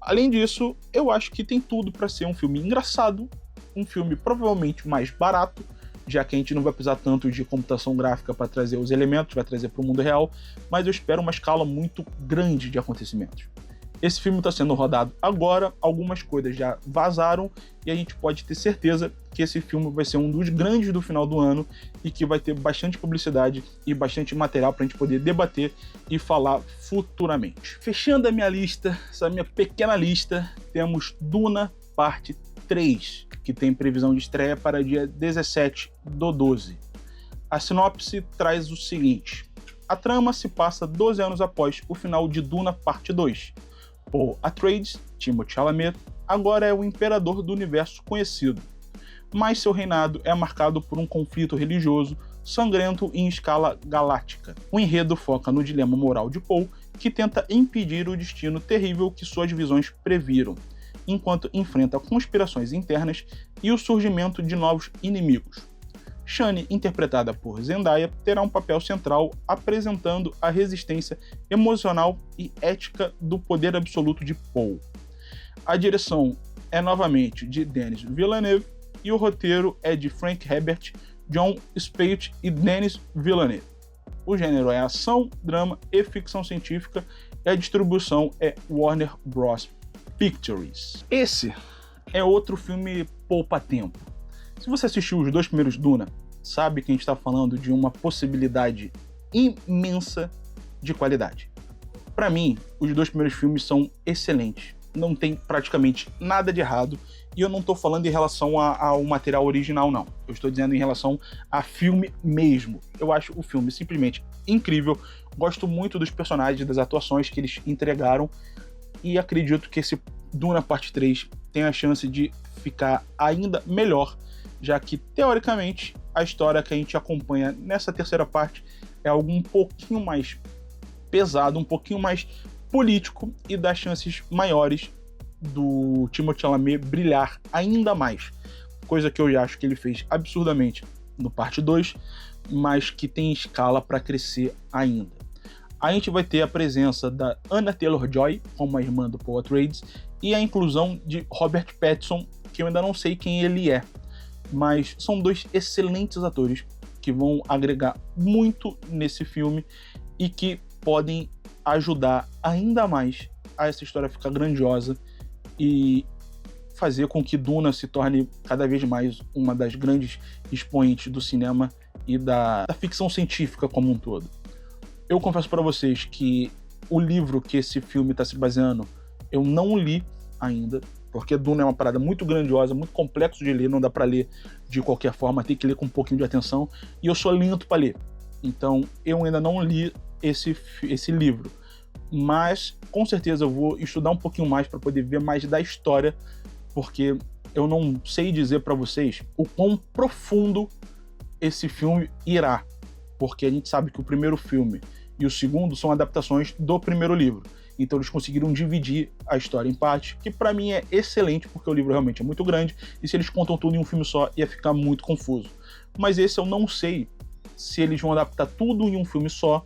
Além disso, eu acho que tem tudo para ser um filme engraçado, um filme provavelmente mais barato, já que a gente não vai precisar tanto de computação gráfica para trazer os elementos, vai trazer para o mundo real, mas eu espero uma escala muito grande de acontecimentos. Esse filme está sendo rodado agora, algumas coisas já vazaram e a gente pode ter certeza que esse filme vai ser um dos grandes do final do ano e que vai ter bastante publicidade e bastante material para a gente poder debater e falar futuramente. Fechando a minha lista, essa minha pequena lista, temos Duna Parte 3, que tem previsão de estreia para dia 17/12. A sinopse traz o seguinte: a trama se passa 12 anos após o final de Duna Parte 2. Paul Atreides, Timothée Chalamet, agora é o imperador do universo conhecido, mas seu reinado é marcado por um conflito religioso sangrento em escala galáctica. O enredo foca no dilema moral de Paul, que tenta impedir o destino terrível que suas visões previram, enquanto enfrenta conspirações internas e o surgimento de novos inimigos. Shani, interpretada por Zendaya, terá um papel central apresentando a resistência emocional e ética do poder absoluto de Paul. A direção é novamente de Denis Villeneuve e o roteiro é de Frank Herbert, Jon Spaihts e Denis Villeneuve. O gênero é ação, drama e ficção científica e a distribuição é Warner Bros. Pictures. Esse é outro filme poupa-tempo. Se você assistiu os 2 primeiros Duna, sabe que a gente está falando de uma possibilidade imensa de qualidade. Para mim, os 2 primeiros filmes são excelentes. Não tem praticamente nada de errado. E eu não estou falando em relação ao material original, não. Eu estou dizendo em relação a filme mesmo. Eu acho o filme simplesmente incrível. Gosto muito dos personagens, das atuações que eles entregaram. E acredito que esse Duna Parte 3 tem a chance de ficar ainda melhor, já que, teoricamente, a história que a gente acompanha nessa terceira parte é algo um pouquinho mais pesado, um pouquinho mais político e dá chances maiores do Timothée Chalamet brilhar ainda mais. Coisa que eu já acho que ele fez absurdamente no Parte 2, mas que tem escala para crescer ainda. A gente vai ter a presença da Anya Taylor-Joy como a irmã do Paul Atreides e a inclusão de Robert Pattinson, que eu ainda não sei quem ele é, mas são 2 excelentes atores que vão agregar muito nesse filme e que podem ajudar ainda mais a essa história ficar grandiosa e fazer com que Duna se torne cada vez mais uma das grandes expoentes do cinema e da ficção científica como um todo. Eu confesso para vocês que o livro que esse filme está se baseando eu não li ainda, porque Duna é uma parada muito grandiosa, muito complexo de ler, não dá para ler de qualquer forma, tem que ler com um pouquinho de atenção, e eu sou lento para ler. Então, eu ainda não li esse livro, mas com certeza eu vou estudar um pouquinho mais para poder ver mais da história, porque eu não sei dizer para vocês o quão profundo esse filme irá, porque a gente sabe que o primeiro filme e o segundo são adaptações do primeiro livro. Então eles conseguiram dividir a história em partes, que pra mim é excelente, porque o livro realmente é muito grande, e se eles contam tudo em um filme só, ia ficar muito confuso. Mas esse eu não sei se eles vão adaptar tudo em um filme só,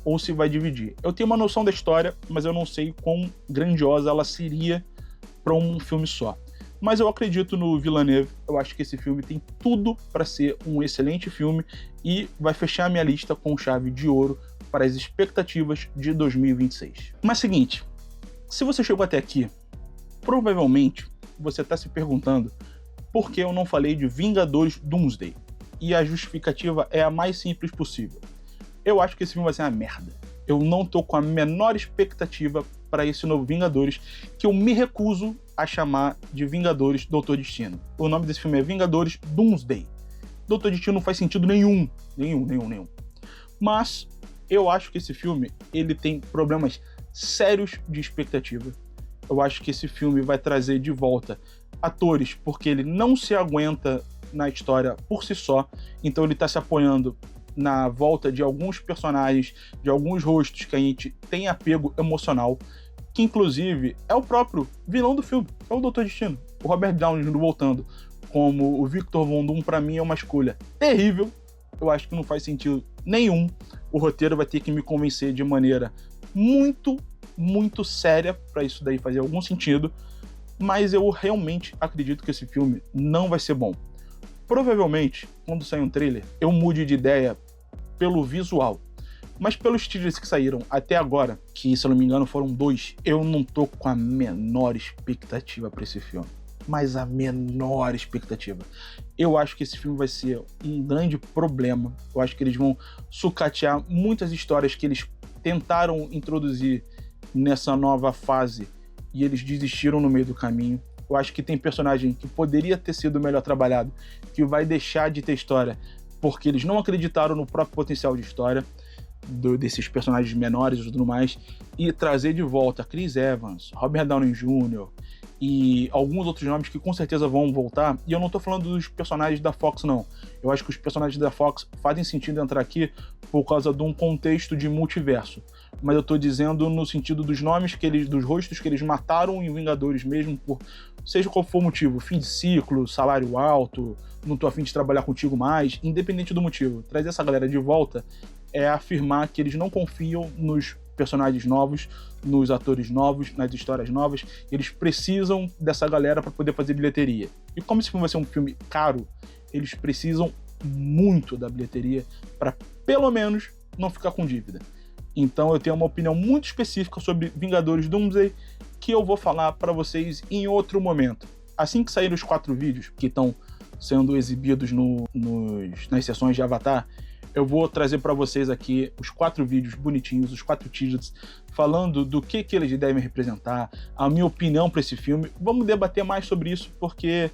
ou se vai dividir. Eu tenho uma noção da história, mas eu não sei quão grandiosa ela seria para um filme só. Mas eu acredito no Villeneuve, eu acho que esse filme tem tudo para ser um excelente filme, e vai fechar a minha lista com chave de ouro para as expectativas de 2026. Mas seguinte, se você chegou até aqui, provavelmente você está se perguntando por que eu não falei de Vingadores Doomsday. E a justificativa é a mais simples possível. Eu acho que esse filme vai ser uma merda. Eu não tô com a menor expectativa para esse novo Vingadores, que eu me recuso a chamar de Vingadores Doutor Destino. O nome desse filme é Vingadores Doomsday. Doutor Destino não faz sentido nenhum. Mas eu acho que esse filme ele tem problemas sérios de expectativa. Eu acho que esse filme vai trazer de volta atores porque ele não se aguenta na história por si só, então ele está se apoiando na volta de alguns personagens, de alguns rostos que a gente tem apego emocional, que inclusive é o próprio vilão do filme, é o Dr. Destino. O Robert Downey Jr. voltando como o Victor Von Doom, pra mim, é uma escolha terrível. Eu acho que não faz sentido nenhum. O roteiro vai ter que me convencer de maneira muito, muito séria para isso daí fazer algum sentido. Mas eu realmente acredito que esse filme não vai ser bom. Provavelmente, quando sair um trailer, eu mude de ideia pelo visual. Mas pelos teasers que saíram até agora, que se eu não me engano foram 2, eu não tô com a menor expectativa para esse filme. Mas a menor expectativa. Eu acho que esse filme vai ser um grande problema. Eu acho que eles vão sucatear muitas histórias que eles tentaram introduzir nessa nova fase e eles desistiram no meio do caminho. Eu acho que tem personagem que poderia ter sido melhor trabalhado, que vai deixar de ter história, porque eles não acreditaram no próprio potencial de história desses personagens menores e tudo mais, e trazer de volta Chris Evans, Robert Downey Jr. e alguns outros nomes que com certeza vão voltar. E eu não tô falando dos personagens da Fox, não. Eu acho que os personagens da Fox fazem sentido entrar aqui por causa de um contexto de multiverso. Mas eu tô dizendo no sentido dos nomes dos rostos que eles mataram em Vingadores mesmo, por seja qual for o motivo, fim de ciclo, salário alto, não tô a fim de trabalhar contigo mais, independente do motivo. Trazer essa galera de volta é afirmar que eles não confiam nos personagens novos, nos atores novos, nas histórias novas. Eles precisam dessa galera para poder fazer bilheteria. E como esse filme vai ser um filme caro, eles precisam muito da bilheteria para, pelo menos, não ficar com dívida. Então eu tenho uma opinião muito específica sobre Vingadores Doomsday, que eu vou falar para vocês em outro momento. Assim que saírem os 4 vídeos que estão sendo exibidos nas sessões de Avatar, eu vou trazer para vocês aqui os 4 vídeos bonitinhos, os 4 teasers, falando do que eles devem representar, a minha opinião para esse filme. Vamos debater mais sobre isso, porque,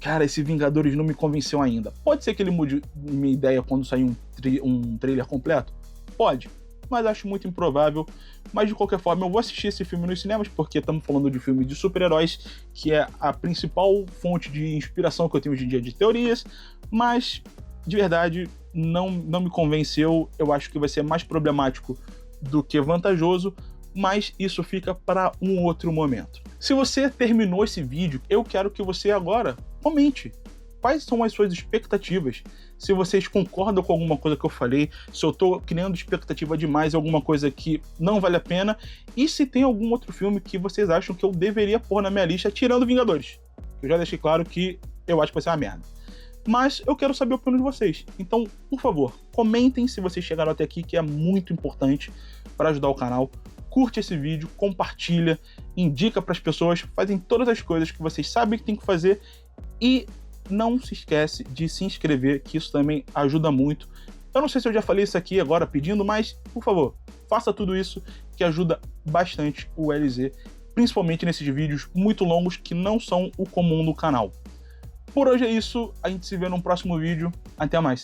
cara, esse Vingadores não me convenceu ainda. Pode ser que ele mude minha ideia quando sair um trailer completo? Pode, mas acho muito improvável. Mas de qualquer forma, eu vou assistir esse filme nos cinemas, porque estamos falando de filme de super-heróis, que é a principal fonte de inspiração que eu tenho hoje em dia de teorias, mas, de verdade, não me convenceu. Eu acho que vai ser mais problemático do que vantajoso, mas isso fica para um outro momento. Se você terminou esse vídeo, eu quero que você agora comente. Quais são as suas expectativas? Se vocês concordam com alguma coisa que eu falei, se eu tô criando expectativa demais em alguma coisa que não vale a pena, e se tem algum outro filme que vocês acham que eu deveria pôr na minha lista, tirando Vingadores. Eu já deixei claro que eu acho que vai ser uma merda. Mas eu quero saber a opinião de vocês. Então, por favor, comentem se vocês chegaram até aqui, que é muito importante para ajudar o canal. Curte esse vídeo, compartilha, indica para as pessoas, fazem todas as coisas que vocês sabem que tem que fazer e não se esquece de se inscrever, que isso também ajuda muito. Eu não sei se eu já falei isso aqui agora pedindo, mas, por favor, faça tudo isso que ajuda bastante o LZ, principalmente nesses vídeos muito longos que não são o comum do canal. Por hoje é isso, a gente se vê num próximo vídeo. Até mais.